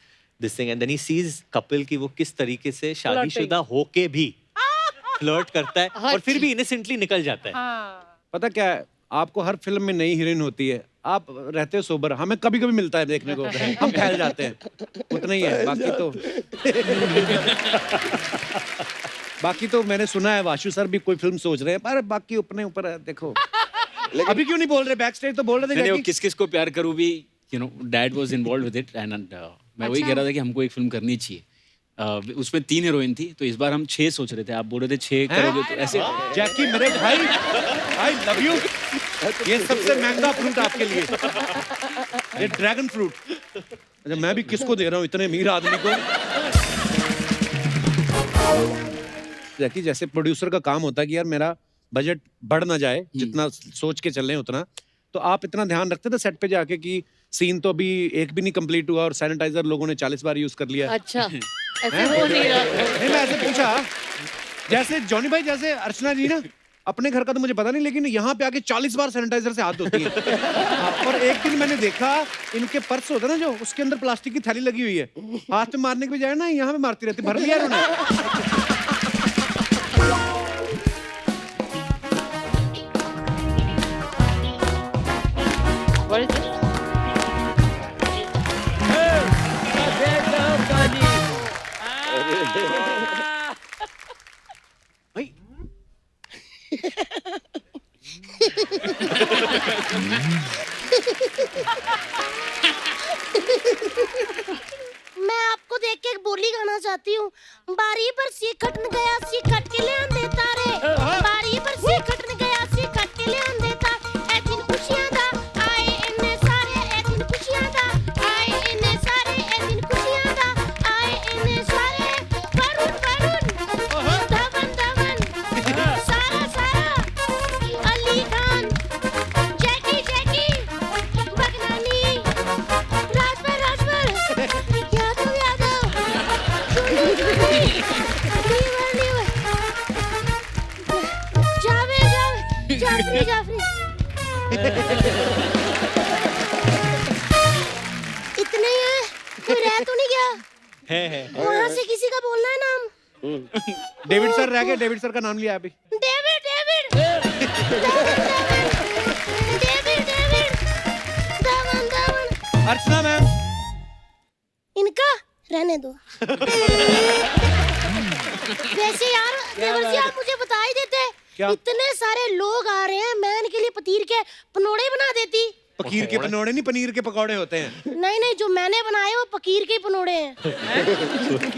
this thing and then he sees couple की वो किस तरीके से शादीशुदा होके भी फ्लर्ट करता है और फिर भी इनोसेंटली निकल जाता है। पता क्या है, आपको हर फिल्म में नई हीरोइन होती है, आप रहते हो सोबर, हमें कभी कभी मिलता है देखने को, हम फैल जाते हैं, उतना ही है। बाकी तो मैंने सुना है वाशु सर भी कोई फिल्म सोच रहे हैं, पर बाकी अपने ऊपर है, देखो। अभी क्यों नहीं बोल रहे? बैक स्टेज तो बोल रहे थे मैंने वो कि किस किस को प्यार करूँ भी, you know, dad was involved with it and मैं वही कह रहा था कि हमको एक फिल्म करनी चाहिए। उसमें 3 हीरोइन थी, तो इस बार हम 6 सोच रहे थे, आप बोल रहे थे 6 करोगे तो ऐसे। जैकी मेरे भाई, आई लव यू, ये सबसे महंगा फ्रूट आपके लिए, ये ड्रैगन फ्रूट। अच्छा मैं भी किसको दे रहा हूँ, इतने अमीर आदमी को? जैकी, जैसे प्रोड्यूसर का काम होता है कि यार मेरा बजट बढ़ ना जाए, जितना सोच के चल रहे हैं उतना, तो आप इतना ध्यान रखते थे सेट पे जाके कि सीन तो अभी एक भी नहीं कंप्लीट हुआ और सैनिटाइजर लोगों ने 40 बार यूज कर लिया? अच्छा ऐसे हो नहीं रहा। नहीं, मैं ऐसे पूछा, जैसे जॉनी भाई, जैसे अर्चना जी ना, अपने घर का तो मुझे पता नहीं, लेकिन यहाँ पे आके 40 बार सैनिटाइजर से हाथ धोती हैं। हाँ, और एक दिन मैंने देखा इनके पर्स होता है ना जो, उसके अंदर प्लास्टिक की थैली लगी हुई है, हाथ में मारने के बजाय ना यहाँ पे मारती रहती, भर लिया इन्होंने। What is it? भाई मैं आपको देख के एक बोली गाना चाहती हूँ। बारी पर सी खटन गया, सी खट के ले आंदे तारे। बारी पर सी खटन गया, सी खट के ले आंदे तारे। ए दिन खुशियां दा आए इन्ने सारे, ए दिन खुशियां दा आए इन्ने सारे, ए दिन खुशियां दा आए इन्ने सारे। वरुण वरुण, धवन धवन, सारा सारा, अली खान, जैकी जैकी, बगनानी, राजभर राजभर, यादव यादव, जुली जुली, लीवर लीवर, जावेद जावेद, जाफरी जाफरी। इतने ही है, कोई रह तो नहीं गया? है वहाँ से किसी का बोलना है नाम? डेविड सर रह गए, डेविड सर का नाम लिया अभी। David David David David, Dhawan Dhawan. Archana ma'am, इनका रहने दो। वैसे यार देवर जी, आप मुझे बता ही देते। क्या? इतने सारे लोग आ रहे हैं, मैं इनके लिए पतीर के पनोड़े बना देती। पकीर के पनौड़े नहीं, पनीर के पकौड़े होते हैं। नहीं नहीं, जो मैंने बनाए वो पकीर के पनोड़े हैं।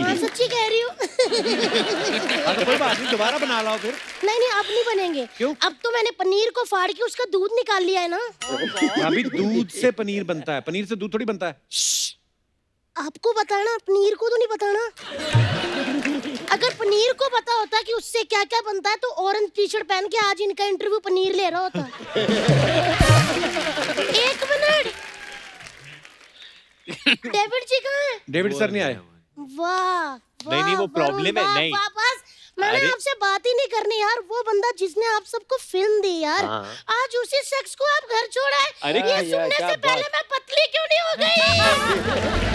हाँ सच्ची कह रही हूँ। हाँ, तो कोई बात नहीं, दोबारा बना लाओ फिर। नहीं नहीं, अब नहीं बनेंगे। क्यों? अब तो मैंने पनीर को फाड़ के उसका दूध निकाल लिया है ना। अभी दूध से पनीर बनता है, पनीर से दूध थोड़ी बनता है। आपको बताना, पनीर को तो नहीं बताना। अगर पनीर को पता होता कि उससे क्या क्या बनता है तो ऑरेंज टी शर्ट पहन के आज इनका इंटरव्यू पनीर ले रहा होता। एक मिनट, डेविड जी कहाँ हैं? डेविड सर नहीं आए। वाह नहीं, नहीं, वो प्रॉब्लम है, नहीं। बस मैंने अरे- आपसे बात ही नहीं करनी यार। वो बंदा जिसने आप सबको फिल्म दी यार, हाँ। आज उसी शख्स को आप घर छोड़ा है। अरे ये क्या सुनने क्या से पहले बात। मैं पतली क्यों नहीं हो गई?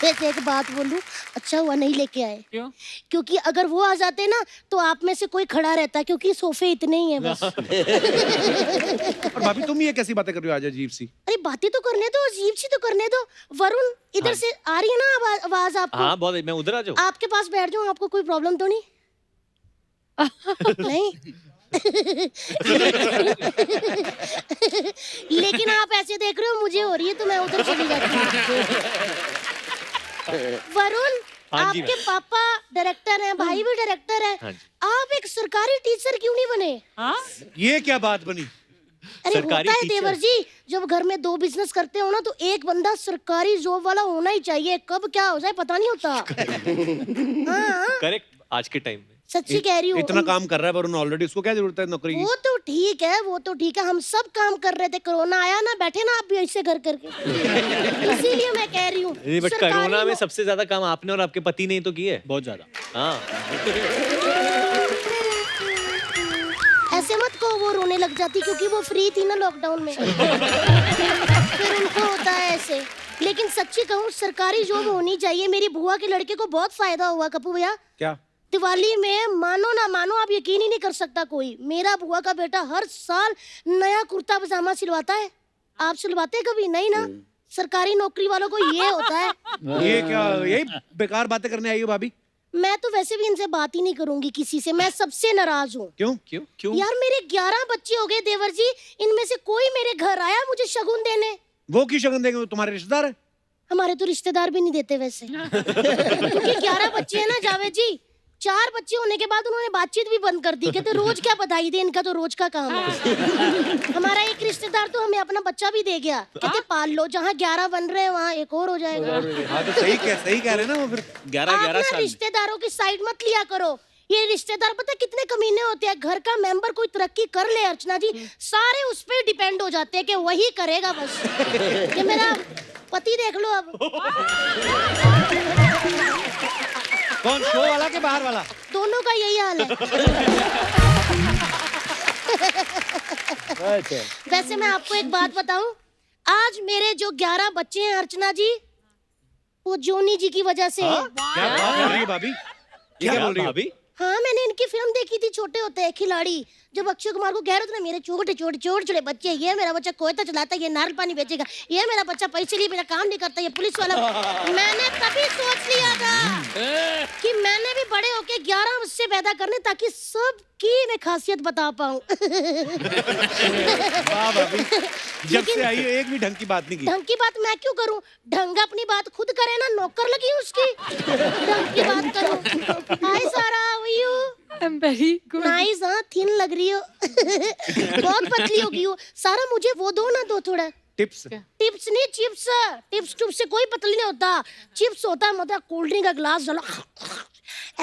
वैसे एक बात बोलूं, अच्छा हुआ नहीं लेके आए। क्यों? क्योंकि अगर वो आ जाते ना तो आप में से कोई खड़ा रहता, क्योंकि सोफे इतने ही हैं बस। और भाभी तुम ये कैसी बातें कर रही हो आज अजीब सी? अरे बातें तो करने दो, अजीब सी तो करने दो। वरुण, इधर से आ रही है ना आवाज आपको? हाँ बहुत, मैं उधर आ जाऊँ। आपके पास बैठ जाऊं, आपको कोई प्रॉब्लम तो नहीं? नहीं। लेकिन आप ऐसे देख रहे हो, मुझे हो रही है तो मैं उधर चली जाती हूँ। वरुण, हाँ जी, आपके पापा डायरेक्टर हैं, भाई भी डायरेक्टर हाँ हैं, जी। आप एक सरकारी टीचर क्यों नहीं बने? ये क्या बात बनी? अरे सरकारी होता है टीचर। देवर जी, जब घर में दो बिजनेस करते हो ना तो एक बंदा सरकारी जॉब वाला होना ही चाहिए। कब क्या हो जाए पता नहीं होता। हाँ, करेक्ट, आज के टाइम में। सच्ची कह रही हूँ। इतना काम कर रहा है वरुण ऑलरेडी, उसको क्या जरूरत है नौकरी की? वो तो ठीक है, वो तो ठीक है, हम सब काम कर रहे थे, कोरोना आया ना, बैठे ना आप भी ऐसे कर करके। इसीलिए मैं कह रही हूँ। बट सरकारी कोरोना में नो- सबसे ज्यादा काम आपने और आपके पति ने ही तो किए। बहुत ज्यादा। हाँ, ऐसे मत कहो, वो रोने लग जाती क्योंकि वो फ्री थी ना लॉकडाउन में। फिर उनको होता है ऐसे। लेकिन सच्ची कहूँ, सरकारी जॉब होनी चाहिए। मेरी बुआ के लड़के को बहुत फायदा हुआ कपूर भैया। क्या? दिवाली में मानो ना मानो, आप यकीन ही नहीं कर सकता कोई, मेरा बुआ का बेटा हर साल नया कुर्ता पजामा सिलवाता है। आप सिलवाते कभी नहीं ना? सरकारी नौकरी वालों को ये होता है। ये क्या, यही बेकार बातें करने आई हो भाभी? मैं तो वैसे भी इनसे बात ही नहीं करूंगी किसी से, मैं सबसे नाराज हूँ। क्यों? क्यों? यार मेरे 11 बच्चे हो गए देवर जी, इनमें से कोई मेरे घर आया मुझे शगुन देने? वो क्यों शगन देंगे, वो तुम्हारे रिश्तेदार है। हमारे तो रिश्तेदार भी नहीं देते वैसे। क्योंकि 11 बच्चे हैं ना जावेद जी, 4 बच्चे होने के बाद उन्होंने बातचीत भी बंद कर दी, कहते रोज क्या बधाई दे, इनका तो रोज का काम है। हमारा एक रिश्तेदार तो हमें अपना बच्चा भी दे गया, कहते पाल लो, जहाँ 11 बन रहे हैं वहाँ एक और हो जाएगा। हाँ तो सही कह रहे हैं ना वो फिर। 11 आप ना रिश्तेदारों की साइड मत लिया करो। ये रिश्तेदार पता है कितने कमीने होते हैं। घर का मेंबर कोई तरक्की कर ले अर्चना जी, सारे उस पे डिपेंड हो जाते हैं कि वही करेगा बस। ये मेरा पति देख लो अब। कौन, शो वाला के बाहर वाला? दोनों का यही हाल है। वैसे मैं आपको एक बात बताऊं, आज मेरे जो 11 बच्चे हैं अर्चना जी, वो जोनी जी की वजह से है। क्या बात कर रही है भाभी? ये क्या बोल रही है भाभी? हाँ, मैंने इनकी फिल्म देखी थी, छोटे होते हैं खिलाड़ी, जब अक्षय कुमार को कह रहे थे ना मेरे छोटे छोटे छोटे छोटे बच्चे, ये मेरा बच्चा कोयता चलाता है, ये नारियल पानी बेचेगा, ये मेरा बच्चा पैसे लिए मेरा काम नहीं करता, ये पुलिस वाला। मैंने तभी सोच लिया था कि मैंने भी बड़े होके 11 बच्चे पैदा करने ताकि सबकी मैं खासियत बता पाऊं। वाह भाभी, जब से आई हो एक भी ढंग की बात नहीं की। ढंग की बात मैं क्यों करूं? ढंग अपनी बात खुद करे ना, नौकर लगी हूं उसकी। ढंग की बात करो। Hi Sara, how are you? I am very good. Nice, हाँ, थिन लग रही हो। बहुत पतली हो गई हो। सारा मुझे वो दो ना, दो थोड़ा टिप्स। टिप्स नहीं, चिप्स। टिप्स टुप्स से कोई पतली नहीं होता। चिप्स होता है, मतलब कोल्ड ड्रिंक का ग्लास डालो,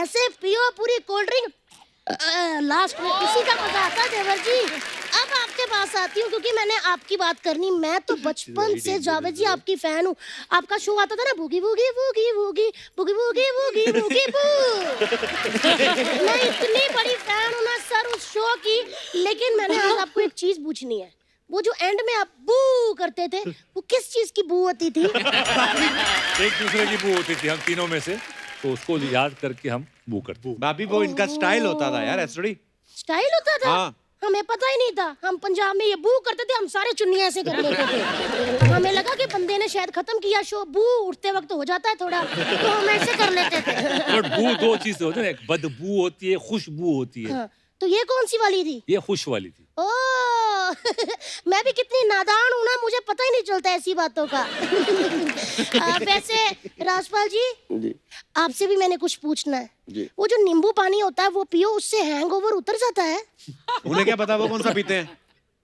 ऐसे पियो पूरी कोल्ड ड्रिंक, लास्ट में किसी का मजा आता है। देवर जी, अब आपके पास आती हूँ क्योंकि मैंने आपकी बात करनी। मैं तो बचपन से जावेद जी आपकी फैन हूँ। आपका शो आता था ना, boogie boogie boogie boogie boogie boogie boogie boogie बू। मैं इतनी बड़ी फैन हूँ ना सर उस शो की। लेकिन मैंने आज आपको एक चीज पूछनी है, वो जो एंड में आप बू करते थे, वो किस चीज की बू होती थी? एक दूसरे की बू होती थी हम तीनों में से, तो उसको याद करके हम बू करते। भाभी वो इनका स्टाइल होता था यार, ऐसे थोड़ी। स्टाइल होता था? हाँ। हमें पता ही नहीं था। हम पंजाब में ये बू करते थे, हम सारे चुन्नियां ऐसे कर लेते थे। हमें लगा कि बंदे ने शायद खत्म किया शो, बू उठते वक्त हो जाता है थोड़ा, तो हम ऐसे कर लेते थे। बट बू दो चीजें होती है, एक बदबू होती है, खुशबू होती है। हाँ, तो ये कौन सी वाली थी? ये खुश वाली थी। ओ मैं भी कितनी नादान हूँ ना, मुझे पता ही नहीं चलता ऐसी बातों का। वैसे राजपाल जी, आपसे भी मैंने कुछ पूछना है। वो जो नींबू पानी होता है वो पियो, उससे हैंगओवर उतर जाता है? उन्हें क्या पता वो कौन सा पीते हैं?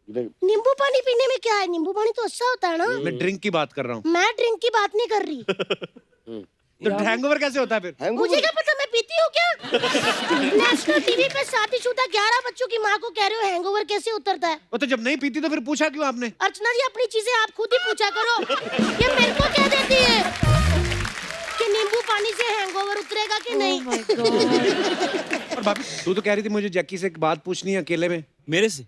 नींबू पानी पीने में क्या है? नींबू पानी तो अच्छा होता है ना। मैं ड्रिंक की बात कर रहा हूँ। मैं ड्रिंक की बात नहीं कर रही। तो हैंगओवर कैसे होता है फिर? मुझे क्या पता, मैं पीती हूँ क्या? नेशनल टीवी पे शादीशुदा 11 बच्चों की माँ को कह रहे हो हैंगओवर कैसे उतरता है? वो तो जब नहीं पीती तो फिर पूछा क्यों आपने? अर्चना जी, अपनी चीजें आप खुद ही पूछा करो। ये मेरे को कह देती है कि नींबू पानी से हैंगओवर उतरेगा कि नहीं। और भाभी तू तो कह रही थी मुझे जैकी से एक बात पूछनी है अकेले में। मेरे से?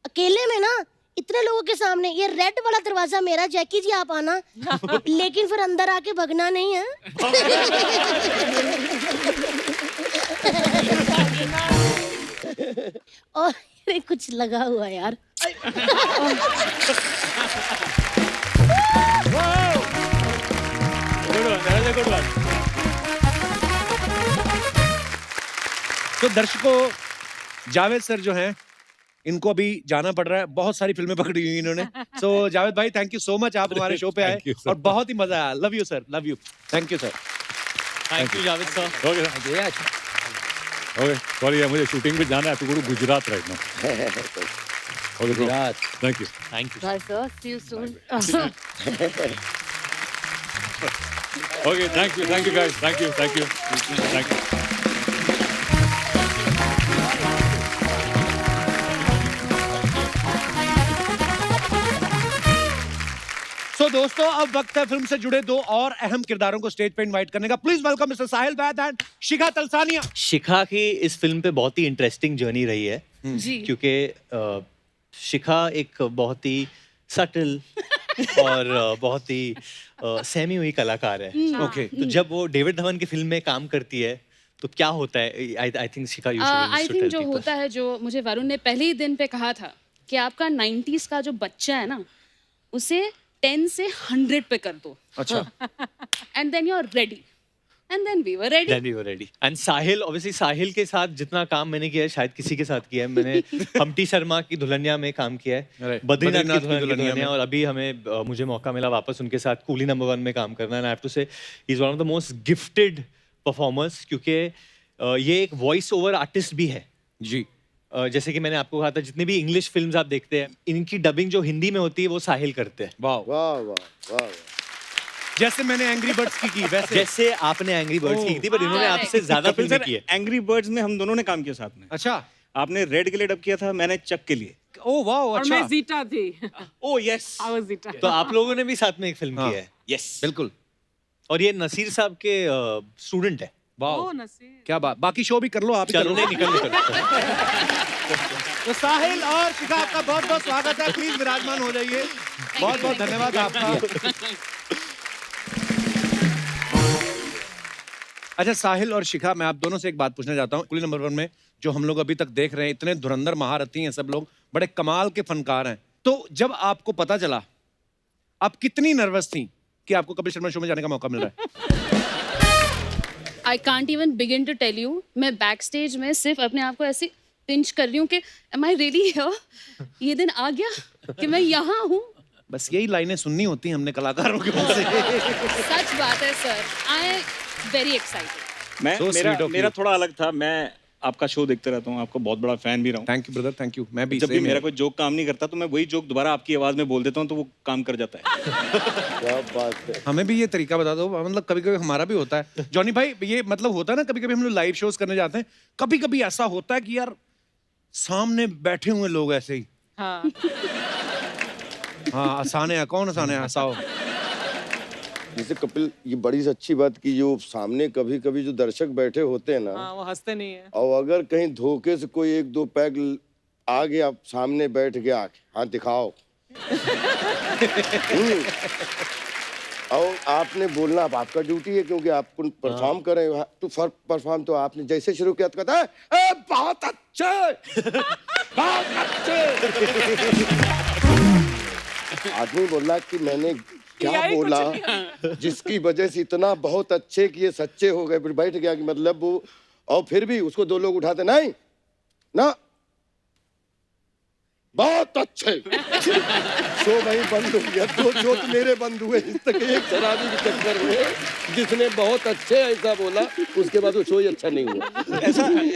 अकेले में ना, इतने लोगों के सामने। ये रेड वाला दरवाजा मेरा, जैकी जी आप आना, लेकिन फिर अंदर आके भगना नहीं है। और ये कुछ लगा हुआ है यार। तो दर्शकों, जावेद सर जो हैं, इनको अभी जाना पड़ रहा है, बहुत सारी फिल्में पकड़ी हुई इन्होंने। सो जावेद भाई, थैंक यू सो मच, आप हमारे शो पे आए Thank you, sir. और बहुत ही मजा आया। Love you sir, love you, thank you sir. Thank you Javed sir. Okay okay, sorry यार, मुझे शूटिंग पे जाना है, तो गुरु Gujarat right now. Okay Gujarat, thank you. Thank you. Bye, sir. See you soon. Okay, thank you guys, thank you, thank you, thank you. तो दोस्तों, अब वक्त है फिल्म से जुड़े 2 और अहम किरदारों को स्टेज पे इनवाइट करने का। Please welcome mister Sahil Vaid and Shikha Talsania. Shikha की इस फिल्म पे बहुत ही इंटरेस्टिंग जर्नी रही है, जी। क्योंकि शिखा एक बहुत ही सटल और बहुत ही सहमी हुई कलाकार है। ओके, तो जब वो डेविड धवन की फिल्म में काम करती है तो क्या होता है? I think Shikha you I think जो होता है, जो मुझे वरुण ने पहले ही दिन पे कहा था कि आपका 90s का जो बच्चा है ना, उसे 10 से 100 पे कर दो, अच्छा। And then you are ready, and then we were ready. Then we were ready. And Sahil, obviously Sahil के साथ जितना काम मैंने किया है शायद किसी के साथ किया है। मैंने हम्टी शर्मा की दुल्हनिया में काम किया है, Right. बद्रीनाथ बद्रीनाथ की की दुल्हनिया दुल्हनिया, में। और अभी हमें मुझे मौका मिला वापस उनके साथ कूली नंबर 1 में काम करना। एंड आई हैव टू से he is one of the most gifted performers, क्योंकि ये एक वॉइस ओवर आर्टिस्ट भी है। जी। जैसे कि मैंने आपको कहा था, जितनी भी इंग्लिश फिल्म्स आप देखते हैं, इनकी डबिंग जो हिंदी में होती है वो साहिल करते हैं। वाह वाह वाह वाह। जैसे मैंने एंग्री बर्ड्स की वैसे जैसे आपने एंग्री बर्ड्स की थी, पर इन्होंने आपसे ज्यादा फिल्में की है। एंग्री बर्ड्स में हम दोनों ने काम किया साथ में। अच्छा। आपने रेड के लिए डब किया था, मैंने चक के लिए। ओ वाह, और अच्छा। मैं जीटा थी। Oh yes, I was zeta. तो आप लोगों ने भी साथ में एक फिल्म हाँ। की है। यस बिल्कुल। और ये नसीर साहब के स्टूडेंट है। वाह, ओह नसीर। क्या बात। बाकी शो भी कर लो, आप भी कर चलो लो। निकल। तो साहिल और शिखा, आपका बहुत बहुत स्वागत है। प्लीज विराजमान हो जाइए। बहुत बहुत धन्यवाद आपका। अच्छा साहिल और शिखा, मैं आप दोनों से एक बात पूछना चाहता हूँ। कुली नंबर 1 में जो हम लोग अभी तक देख रहे हैं, इतने धुरंधर महारथी हैं सब लोग, बड़े कमाल के फनकार हैं। तो जब आपको पता चला, आप कितनी नर्वस थी कि आपको कपिल शर्मा शो में जाने का मौका मिल रहा है? I can't even begin to tell you. मैं बैक स्टेज में सिर्फ अपने आप को ऐसे पिंच कर रही हूँ कि एम आई रियली हियर? ये दिन आ गया कि मैं यहाँ हूँ। बस यही लाइनें सुननी होती हैं हमने कलाकारों के मुंह से। सच बात है sir, I am very excited. मैं So sweet of मेरा you. थोड़ा अलग था। मैं आपका शो देखते रहता हूँ, आपका बहुत बड़ा फैन भी रहा हूँ। Thank you brother, thank you. मैं भी जब भी same मेरा here। कोई जोक काम नहीं करता तो मैं वही जोक दोबारा आपकी आवाज में बोल देता हूँ, तो वो काम कर जाता है। क्या बात है। हमें भी ये तरीका बता दो, मतलब कभी कभी हमारा भी होता है। जॉनी भाई, ये मतलब होता है ना, कभी कभी हम लोग लाइव शोज करने जाते हैं, कभी कभी ऐसा होता है कि यार सामने बैठे हुए लोग ऐसे ही, हाँ। हाँ आसाने हैं, कौन आसाने हैं, हंसाओ। जैसे कपिल, ये बड़ी अच्छी बात की जो सामने कभी कभी जो दर्शक बैठे होते हैं ना, हाँ, वो हंसते नहीं है। और अगर कहीं धोखे से कोई एक दो पैग आ गया, सामने बैठ गया, हाँ दिखाओ। और आपने बोलना, अब आपका ड्यूटी है, क्योंकि आप परफॉर्म कर रहे हो। तो परफॉर्म तो आपने जैसे शुरू किया तो कहता है बहुत अच्छे, बहुत अच्छे। आदमी बोला कि मैंने क्या यही कुछ बोला जिसकी वजह से इतना बहुत अच्छे कि ये सच्चे हो गए। फिर बैठ गया कि मतलब वो, और फिर भी उसको दो लोग उठाते, नहीं ना बहुत अच्छे। शो वही बंद हो गया। दो जोक मेरे बंद हुए इस तक, एक शराबी के चक्कर में जिसने बहुत अच्छे ऐसा बोला, उसके बाद वो शो ही अच्छा नहीं हुआ।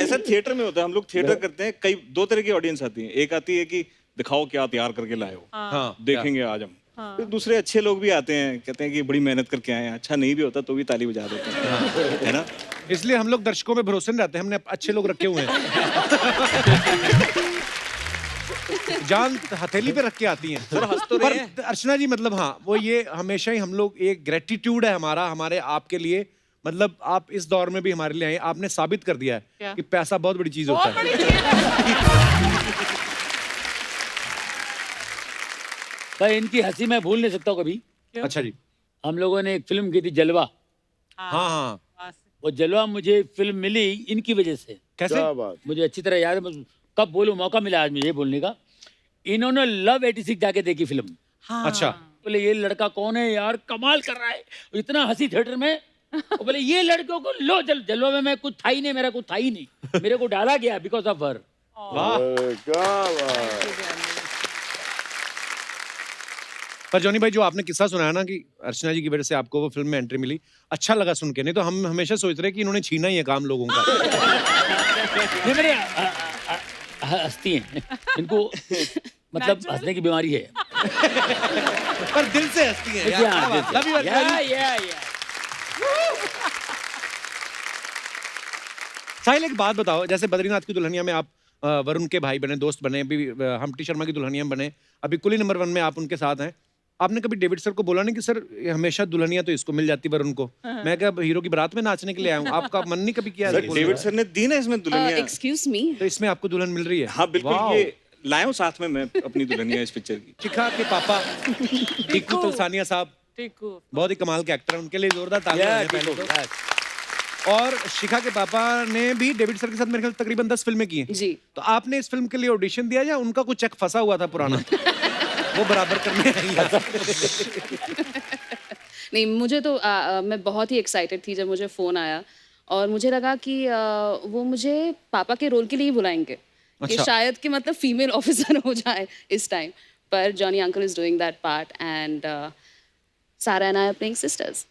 ऐसा थिएटर में होता है। हम लोग थिएटर करते हैं, कई दो तरह की ऑडियंस आती है। एक आती है कि दिखाओ क्या तैयार करके लाए हो, हाँ, देखेंगे आज हम। फिर दूसरे अच्छे लोग भी आते हैं, कहते हैं कि बड़ी मेहनत करके आए हैं। अच्छा नहीं भी होता तो भी ताली बजा देते हैं, है ना? इसलिए हम लोग दर्शकों में भरोसे नहीं रहते, हमने अच्छे लोग रखे हुए हैं। जान हथेली पे रख के आती हैं। पर अर्चना जी, मतलब हाँ, वो ये हमेशा ही हम लोग, एक ग्रेटिट्यूड है हमारा, हमारे आपके लिए। मतलब आप इस दौर में भी हमारे लिए आए, आपने साबित कर दिया है कि पैसा बहुत बड़ी चीज होता है। भाई इनकी हंसी मैं भूल नहीं सकता हूँ कभी। अच्छा जी। हम लोगों ने एक फिल्म की थी जलवा। हाँ हाँ। वो जलवा मुझे फिल्म मिली इनकी वजह से। कैसे? क्या बात। मुझे अच्छी तरह याद है, मैं कब बोलूं, मौका मिला आज मुझे बोलने का। इन्होंने लव 86 जाके देखी फिल्म। हाँ। अच्छा। बोले ये लड़का कौन है यार, कमाल कर रहा है। इतना हंसी थिएटर में। वो बोले ये लड़कों को लो, जलवा में मैं कुछ था ही नहीं, मेरा कुछ था ही नहीं, मेरे को डाला गया बिकॉज ऑफ हर। क्या बात। पर जॉनी भाई, जो आपने किस्सा सुनाया ना कि अर्चना जी की वजह से आपको वो फिल्म में एंट्री मिली, अच्छा लगा सुन के। नहीं तो हम हमेशा सोच रहे कि इन्होंने छीना ही है काम लोगों का। ये मेरे हंसती हैं, इनको मतलब हंसने की बीमारी है। पर दिल से हंसती हैं यार। हाँ, क्या बात। Love you, अर्चना जी। साहिल, एक बात बताओ, जैसे बद्रीनाथ की दुल्हनिया में आप वरुण के भाई बने, दोस्त बने, अभी हम्टी शर्मा की दुल्हनिया में बने, अभी कुली नंबर 1 में आप उनके साथ हैं। आपने कभी डेविड सर को बोला नहीं कि सर हमेशा दुल्हनिया तो इसको मिल जाती वरुण को, मैं क्या हीरो की बारात में नाचने के लिए आया हूँ? आपका मन नहीं कभी किया? डेविड सर ने दी ना इसमें दुल्हनिया। एक्सक्यूज मी, तो इसमें आपको दुल्हन मिल रही है? हाँ बिल्कुल, ये लाया हूँ साथ में मैं अपनी दुल्हनिया इस पिक्चर की। शिखा के पापा टीकू तुलसानिया साहब टीकू बहुत ही कमाल के एक्टर हैं, उनके लिए जोरदार तालियां हैं पहले तो। और शिखा के पापा ने भी डेविड सर के साथ मेरे ख्याल तकरीबन 10 फिल्में की हैं। जी। तो आपने इस फिल्म के लिए ऑडिशन दिया या उनका कुछ चेक फंसा हुआ था पुराना? वो बराबर करने आई। नहीं, मुझे तो मैं बहुत ही एक्साइटेड थी जब मुझे फ़ोन आया, और मुझे लगा कि वो मुझे पापा के रोल के लिए ही बुलाएंगे कि शायद कि मतलब फीमेल ऑफिसर हो जाए इस टाइम। पर Johnny uncle is doing that part and Sara and I are playing sisters.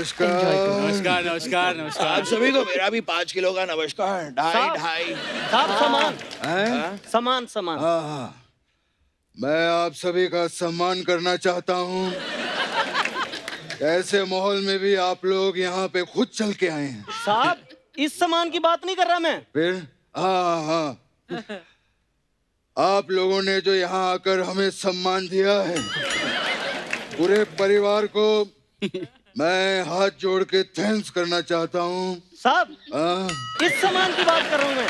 नमस्कार नमस्कार नमस्कार। आप सभी को मेरा भी 5 किलो का नमस्कार। ढाई सामान सामान सामान। हाँ, मैं आप सभी का सम्मान करना चाहता हूँ। ऐसे माहौल में भी आप लोग यहाँ पे खुद चल के आए हैं। साहब इस सामान की बात नहीं कर रहा मैं। फिर हाँ, आप लोगों ने जो यहाँ आकर हमें सम्मान दिया है, पूरे परिवार को मैं हाथ जोड़ के थैंक्स करना चाहता हूँ। साहब इस सामान की बात कर रहा हूँ मैं।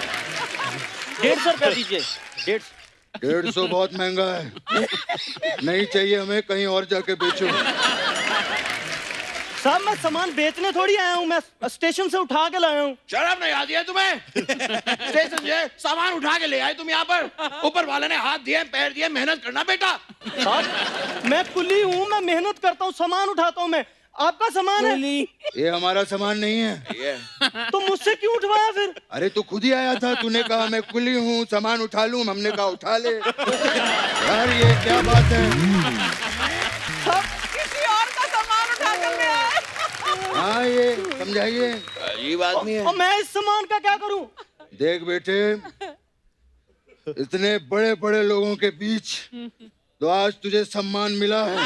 150 रुपया दीजिए। 150 बहुत महंगा है, नहीं चाहिए हमें, कहीं और जाके बेचो। साहब मैं सामान बेचने थोड़ी आया हूँ, मैं स्टेशन से उठा के लाया हूँ। शर्म नहीं आती है तुम्हें? स्टेशन से सामान उठा के ले आए तुम यहाँ पर। ऊपर वाले ने हाथ दिए पैर दिए, मेहनत करना बेटा। साहब मैं कुली हूँ, मैं मेहनत करता हूँ, सामान उठाता हूँ मैं। आपका सामान है? ये हमारा सामान नहीं है। तो मुझसे क्यों उठवाया फिर? अरे तू खुद ही आया था, तूने कहा मैं कुली हूँ, सामान उठा लूं, हमने कहा उठा ले। यार ये क्या बात है? किसी और का सामान उठा कर ले आए। हाँ ये समझाइए। अजीब आदमी है। और मैं इस सामान का क्या करूं? देख बेटे, इतने बड़े बड़े लोगों के बीच तो आज तुझे सम्मान मिला है,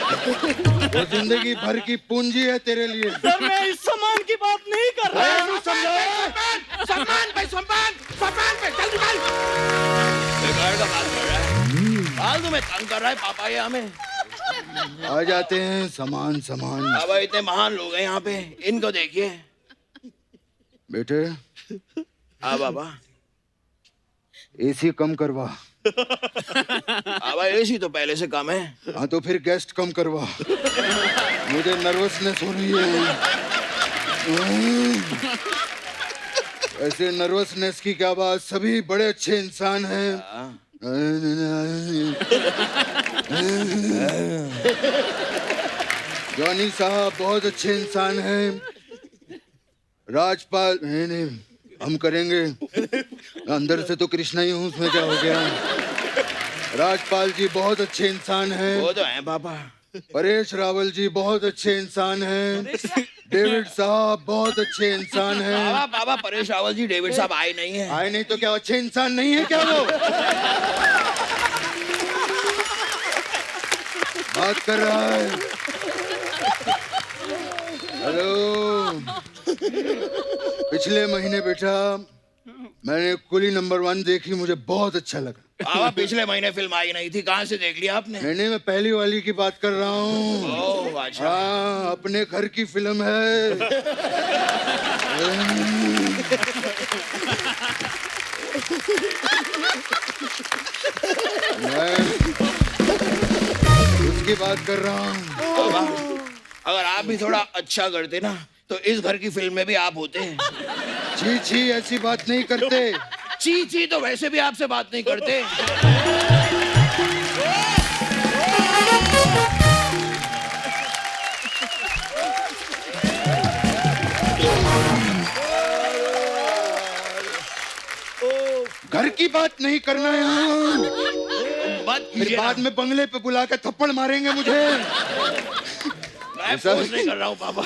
वो जिंदगी भर की पूंजी है तेरे लिए। सर मैं इस सामान की बात नहीं कर रहा हूँ। सम्मान पे चल निकल। बेकार का बात कर रहा है, फालतू में तंग कर रहा है पापा ये हमें। आ जाते हैं सामान सामान। बाबा इतने महान लोग हैं यहाँ पे, इनको देखिए। बेटे हाँ बाबा। एसी कम करवा। बाबा एसी तो पहले से कम है। हाँ तो फिर गेस्ट कम करवा, मुझे नर्वसनेस हो रही है। ऐसे नर्वसनेस की क्या बात, सभी बड़े अच्छे इंसान हैं। जॉनी साहब बहुत अच्छे इंसान हैं। राजपाल नहीं हम करेंगे, अंदर से तो कृष्णा ही हूँ, उसमें क्या हो गया। राजपाल जी बहुत अच्छे इंसान हैं। वो तो हैं पापा। परेश रावल जी बहुत अच्छे इंसान हैं। डेविड साहब बहुत अच्छे इंसान हैं। बाबा परेश रावल जी डेविड साहब आए नहीं है। आए नहीं तो क्या अच्छे इंसान नहीं है क्या वो? बात कर रहा है। हेलो, पिछले महीने बेटा मैंने कुली नंबर 1 देखी, मुझे बहुत अच्छा लगा। बाबा पिछले महीने फिल्म आई नहीं थी, कहाँ से देख लिया आपने? नहीं मैं पहली वाली की बात कर रहा हूँ। अच्छा। हाँ अपने घर की फिल्म है। मैं उसकी बात कर रहा हूँ। अगर आप भी थोड़ा अच्छा करते ना तो इस घर की फिल्म में भी आप होते हैं। छी छी ऐसी बात नहीं करते। ची ची तो वैसे भी आपसे बात नहीं करते। घर की बात नहीं करना यहाँ। फिर बाद में बंगले पे बुला के थप्पड़ मारेंगे मुझे। मैं फोर्स नहीं कर रहा हूँ पापा।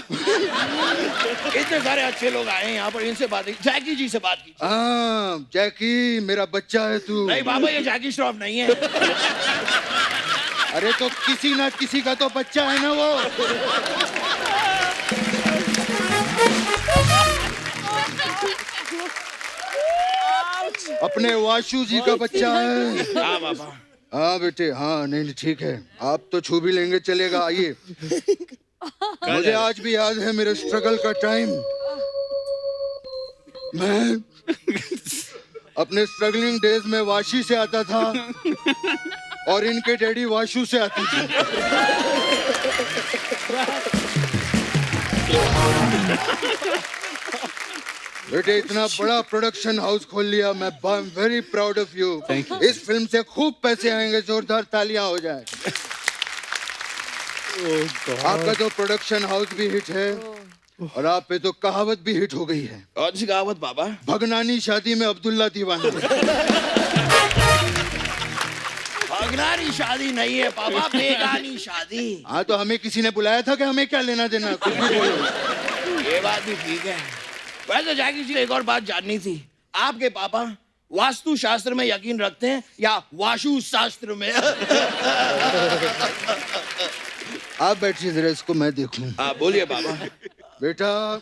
इतने सारे अच्छे लोग आए हैं यहाँ पर, इनसे बात जैकी जी से बात की। हाँ जैकी मेरा बच्चा है तू। नहीं बाबा ये जैकी श्रॉफ नहीं है। अरे तो किसी ना किसी का तो बच्चा है ना वो। अपने वाशु जी का बच्चा है। हाँ बाबा। हाँ बेटे हाँ नहीं ठीक है, आप तो छू भी लेंगे चलेगा। आइए। मुझे आज भी याद है मेरे स्ट्रगल का टाइम। मैं अपने स्ट्रगलिंग डेज में वाशी से आता था और इनके डैडी वाशु से आते थे। बेटे इतना बड़ा प्रोडक्शन हाउस खोल लिया, मैं आई am very proud of you. इस फिल्म से खूब पैसे आएंगे, जोरदार तालियां हो जाए। आपका तो प्रोडक्शन हाउस भी हिट है और आप पे तो कहावत भी हिट हो गई है। कौन सी कहावत बाबा? भगनानी शादी में अब्दुल्ला दीवाना। पगलानी शादी नहीं है पापा, बेगानी शादी। हाँ तो हमें किसी ने बुलाया था कि हमें क्या लेना देना, कुछ भी बोलो। ये बात भी ठीक है। वैसे जैकी जी एक और बात जाननी थी, आपके पापा वास्तु शास्त्र में यकीन रखते हैं या वाशु शास्त्र में? आप बैठिए जरा, इसको मैं देखूं। आप बोलिए पापा। बेटा,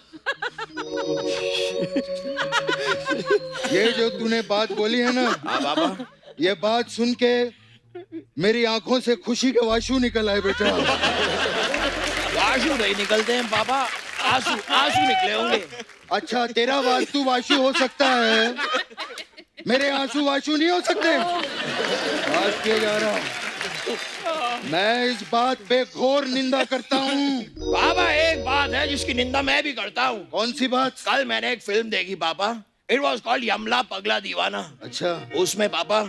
ये जो तूने बात बोली है ना, हाँ पापा, ये बात सुन के मेरी आंखों से खुशी के वाशु निकल आए बेटा। वाशु नहीं निकलते हैं पापा, आंसू आंसू निकले होंगे। अच्छा, तेरा वास्तु वाशु हो सकता है, मेरे आंसू वाशु नहीं हो सकते। बात किया जा रहा, मैं इस बात पे घोर निंदा करता हूँ। पापा एक बात है जिसकी निंदा मैं भी करता हूँ। कौन सी बात? कल मैंने एक फिल्म देखी पापा, इट वॉज कॉल्ड यमला पगला दीवाना। अच्छा। उसमें पापा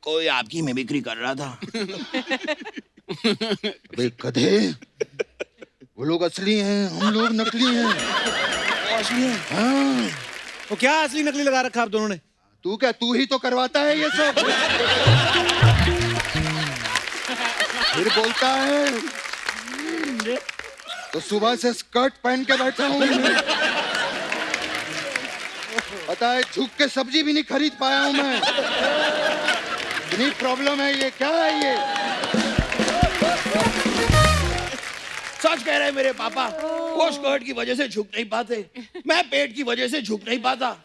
कोई आपकी मिमिक्री कर रहा था। अबे गधे, वो लोग असली हैं, हम लोग नकली हैं। वो असली है? हाँ। तो क्या असली नकली लगा रखा आप दोनों ने? तू क्या, तू ही तो करवाता है ये सब। फिर बोलता है तो सुबह से स्कर्ट पहन के बैठा हूँ। पता है, झुक के सब्जी भी नहीं खरीद पाया हूँ मैं। इतनी प्रॉब्लम है, ये क्या है ये? सच कह रहे हैं मेरे पापा, वो स्कर्ट की वजह से झुक नहीं पाते, मैं पेट की वजह से झुक नहीं पाता।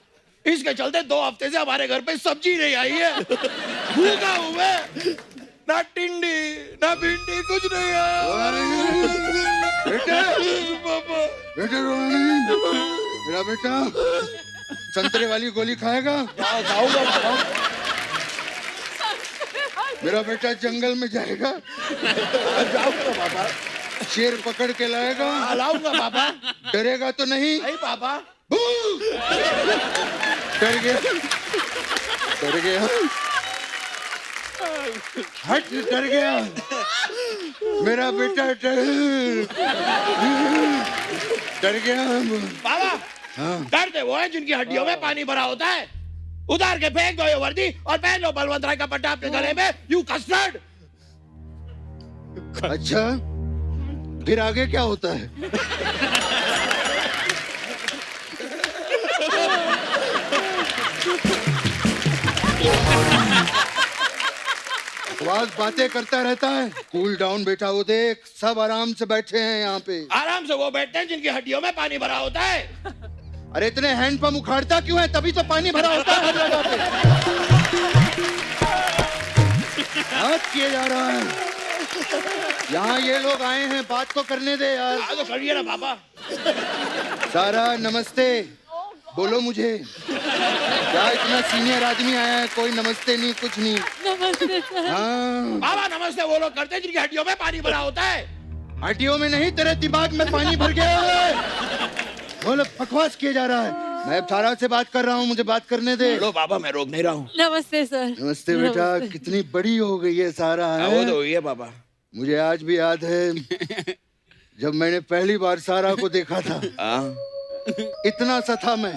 इसके चलते 2 हफ्ते से हमारे घर पे सब्जी नहीं आई है। भूखा हूँ मैं, ना टिंडी ना भिंडी, कुछ नहीं आया। बेटे, पापा, बेटे रोना नहीं। मेरा बेटा संतरे वाली गोली खाएगा? खाऊंगा पापा। मेरा बेटा जंगल में जाएगा, जाऊंगा पापा। शेर पकड़ के लाएगा, लाऊंगा पापा। डरेगा तो नहीं? नहीं पापा। डर गया, डर गया, हट, डर गया मेरा बेटा, डर गया। पापा, हाँ। डरते वो हैं जिनकी हड्डियों में पानी भरा होता है। उतार के फेंक दो ये वर्दी और पहन लो बलवंत राय का पट्टा अपने गले में, यू कस्टर्ड। अच्छा, फिर आगे क्या होता है? बकवास बातें करता रहता है। कूल डाउन बेटा, वो देख सब आराम से बैठे हैं यहाँ पे। आराम से वो बैठते हैं जिनकी हड्डियों में पानी भरा होता है। अरे इतने हैंडपंप उखाड़ता क्यों है? तभी तो पानी भरा होता है हर जगह पे। बात किया जा रहा है, यहाँ ये लोग आए हैं, बात तो करने दे यार। तो करिए ना पापा। सारा नमस्ते बोलो मुझे। क्या इतना सीनियर आदमी आया है, कोई नमस्ते नहीं, कुछ नहीं। नमस्ते सर। हाँ, बाबा नमस्ते वो लोग करते हैं जिनकी हड्डियों में पानी भरा होता है। हड्डियों में नहीं, तेरे दिमाग में पानी भर गया है। बोलो, बकवास किया जा रहा है। मैं सारा से बात कर रहा हूँ, मुझे बात करने दे। लो पापा, मैं रोक नहीं रहा हूँ। नमस्ते सर। नमस्ते बेटा, कितनी बड़ी हो गई है सारा। वो तो हुई है पापा। मुझे आज भी याद है जब मैंने पहली बार सारा को देखा था। इतना सा था मैं।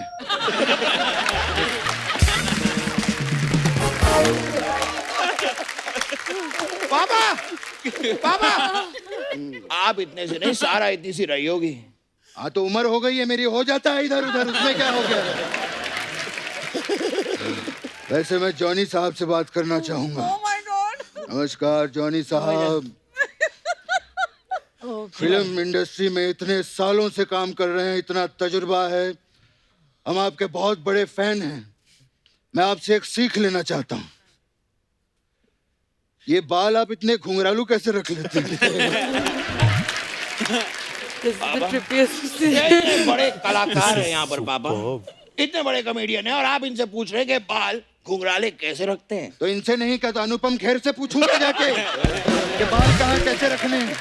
पापा, पापा, आप इतने से नहीं, सारा इतनी सी रही होगी। हाँ तो उम्र हो गई है मेरी, हो जाता है इधर उधर, उसमें क्या हो गया। वैसे मैं जॉनी साहब से बात करना चाहूंगा। नमस्कार जॉनी साहब। फिल्म इंडस्ट्री में इतने सालों से काम कर रहे हैं, इतना तजुर्बा है, हम आपके बहुत बड़े फैन हैं। मैं आपसे एक सीख लेना चाहता हूँ। ये बाल आप इतने घुंघरालू कैसे रख लेते हैं? इतने बड़े कलाकार हैं यहाँ पर पापा, इतने बड़े कॉमेडियन हैं, और आप इनसे पूछ रहे हैं कि बाल घुंघराले कैसे रखते हैं। तो इनसे नहीं क्या तो अनुपम खेर से पूछूंगा जाके कि बाल कहाँ कैसे रखने हैं।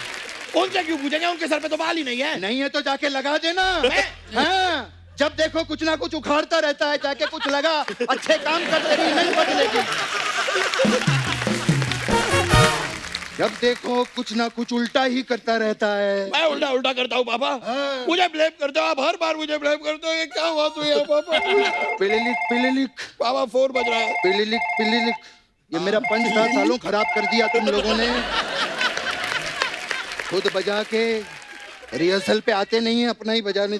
उनसे क्यों पूछेंगे, उनके सर पे तो बाल ही नहीं है। नहीं है तो जाके लगा देना। हाँ, जब देखो कुछ ना कुछ उखाड़ता रहता है, जाके कुछ लगा, अच्छे काम करते रही, नहीं बदलेगी। जब देखो कुछ ना कुछ उल्टा ही करता रहता है। मैं उल्टा उल्टा करता हूँ पापा। मुझे ब्लेम करते हो आप, हर बार मुझे ब्लेम करते हो। ये क्या हुआ तू यार पापा? पिलिलिक पिलिलिक पापा 4 बज रहा है। पिलिलिक पिलिलिक ये मेरा पंच था सालों, खराब कर दिया तुम लोगों ने। खुद बजा के रिहर्सल पे आते नहीं है, अपना ही बजाने।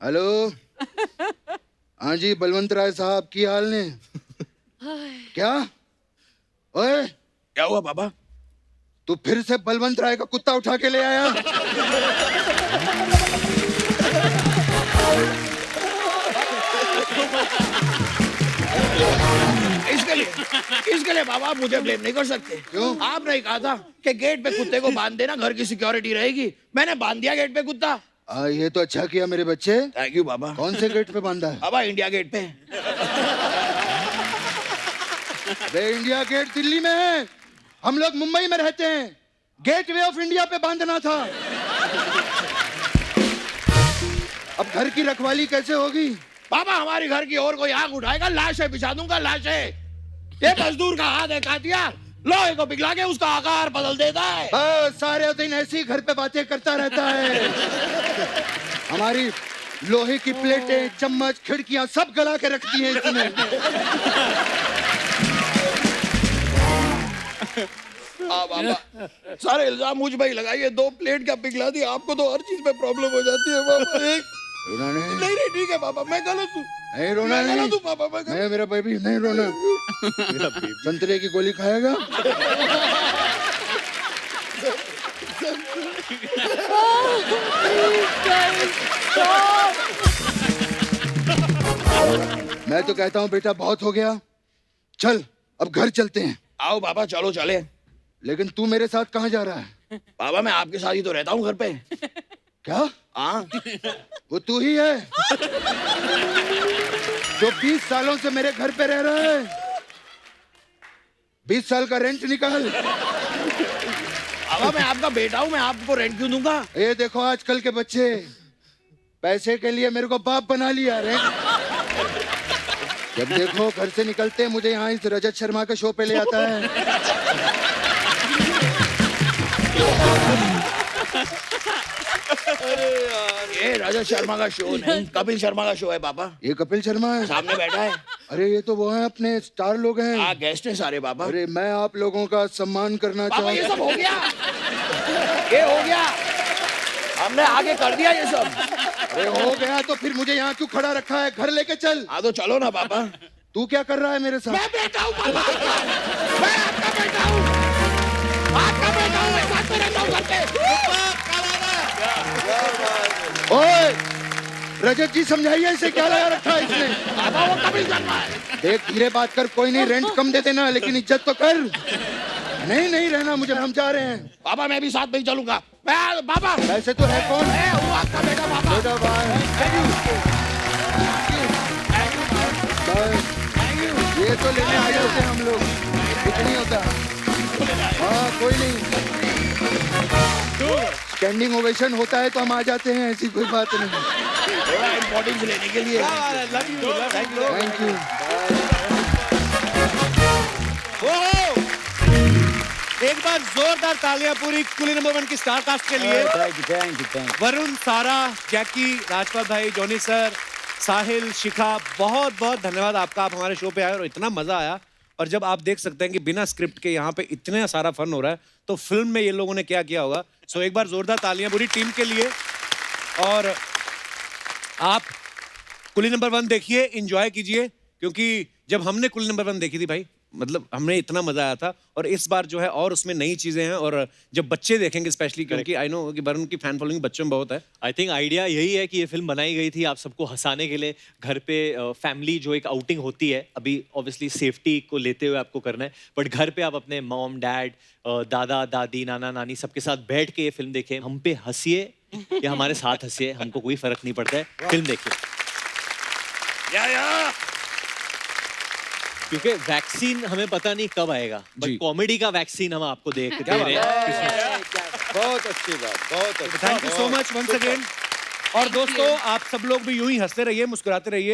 हेलो, हाँ जी बलवंत राय साहब, की हाल ने? क्या ओए, क्या हुआ बाबा? तू फिर से बलवंत राय का कुत्ता उठा के ले आया? इसके लिए बाबा आप मुझे ब्लेम नहीं कर सकते। क्यों? आपने ही कहा था कि गेट पे कुत्ते को बांध देना, घर की सिक्योरिटी रहेगी। मैंने बांध दिया गेट पे कुत्ता। ये तो अच्छा किया मेरे बच्चे। थैंक यू बाबा। कौन से गेट पे बांधा है? बाबा इंडिया गेट पे। अरे इंडिया गेट दिल्ली में है, हम लोग मुंबई में रहते हैं। गेट वे ऑफ इंडिया पे बांधना था। अब घर की रखवाली कैसे होगी? बाबा हमारे घर की और कोई आग उठाएगा, लाशें बिछा दूंगा, लाशें। ये मजदूर का हाथ है कातिया, लोहे को पिघला के उसका आकार बदल देता है। सारे दिन ऐसी घर पे बातें करता रहता है। हमारी लोहे की प्लेटें, चम्मच, खिड़कियां सब गला के रख दी है इसने। बाबा सारे इल्जाम मुझ पर ही लगाइए। 2 प्लेट का पिघला दिया, आपको तो हर चीज में प्रॉब्लम हो जाती है बाबा। रोना नहीं? नहीं ठीक है बाबा, मैं गलत हूँ। नहीं रोना नहीं। गलत हूँ बाबा, मैं मेरा बेबी नहीं रोना। संतरे की गोली खाएगा? मैं तो कहता हूँ बेटा बहुत हो गया, चल अब घर चलते हैं। आओ बाबा चलो चले। लेकिन तू मेरे साथ कहाँ जा रहा है? बाबा मैं आपके साथ ही तो रहता हूँ घर पे। क्या? हाँ वो तू ही है जो 20 सालों से मेरे घर पे रह रहा है? 20 साल का रेंट निकाल। बाबा मैं आपका बेटा हूँ, मैं आपको रेंट क्यों दूंगा? ये देखो आजकल के बच्चे पैसे के लिए मेरे को बाप बना लिया। रेंट जब देखो घर से निकलते मुझे यहाँ इस रजत शर्मा के शो पे ले आता है। ये रजत शर्मा का शो नहीं, कपिल शर्मा का शो है बाबा। ये कपिल शर्मा है? सामने बैठा है। अरे ये तो वो है अपने स्टार लोग हैं। गेस्ट हैं सारे बाबा। अरे मैं आप लोगों का सम्मान करना बाबा ये चाहूँ। सब हो गया, ये हो गया, हमने आगे कर दिया ये सब। अरे हो गया तो फिर मुझे यहाँ क्यों खड़ा रखा है? घर लेके चल। हाँ तो चलो ना बाबा। तू क्या कर रहा है मेरे साथ? मैं बेटा हूँ बाबा, मैं आपका बेटा हूँ, आपका बेटा हूँ, मैं साथ में रहता हूँ घर पे। ओए रजत जी समझाइए इसे, क्या लगा रखा है इसने? बाबा वो कपिल शर्मा है। देख धीरे बात कर, कोई नहीं रेंट कम दे देना लेकिन इज्जत तो कर। नहीं नहीं रहना मुझे, हम जा रहे हैं। बाबा मैं भी साथ में ही चलूंगा। मैं बाबा वैसे तो है कौन? मैं हूँ आपका बेटा बाबा। बेटा ये तो लेने आ जाते हैं हम लोग, कुछ नहीं होता। हाँ कोई नहीं, स्टैंडिंग ओवेशन होता है तो हम आ जाते हैं, ऐसी कोई बात नहीं। थोड़ा इम्पोर्टेंस लेने के लिए। Thank you. एक बार जोरदार तालियां पूरी कुली नंबर 1 की स्टार कास्ट के लिए। Thank you. वरुण, सारा, जैकी, राजपाल भाई, जॉनी सर, साहिल, शिखा, बहुत बहुत धन्यवाद आपका। आप हमारे शो पे आए और इतना मजा आया। और जब आप देख सकते हैं कि बिना स्क्रिप्ट के यहाँ पे इतना सारा फन हो रहा है तो फिल्म में ये लोगों ने क्या किया होगा। सो एक बार जोरदार तालियां पूरी टीम के लिए। और आप कुली नंबर 1 देखिए, एंजॉय कीजिए, क्योंकि जब हमने कुली नंबर 1 देखी थी भाई, मतलब हमने इतना मजा आया था। और इस बार जो है और उसमें नई चीजें हैं। और जब बच्चे देखेंगे स्पेशली, क्योंकि आई नो कि वरुण की फैन फॉलोइंग बच्चों में बहुत है। आई थिंक आइडिया यही है कि ये फिल्म बनाई गई थी आप सबको हंसाने के लिए। घर पे फैमिली जो एक आउटिंग होती है, अभी ऑब्वियसली सेफ्टी को लेते हुए आपको करना है, बट घर पे आप अपने मॉम डैड, दादा दादी, नाना नानी सबके साथ बैठ के ये फिल्म देखें। हम पे हंसिए या हमारे साथ हंसिए, हमको कोई फर्क नहीं पड़ता है, फिल्म देखिए। या क्योंकि वैक्सीन हमें पता नहीं कब आएगा, बट कॉमेडी का वैक्सीन हम आपको दे रहे हैं। बहुत अच्छी बात, बहुत अच्छी। Thank you so much once again. और दोस्तों आप सब लोग भी यूं ही हंसते रहिए, मुस्कुराते रहिए।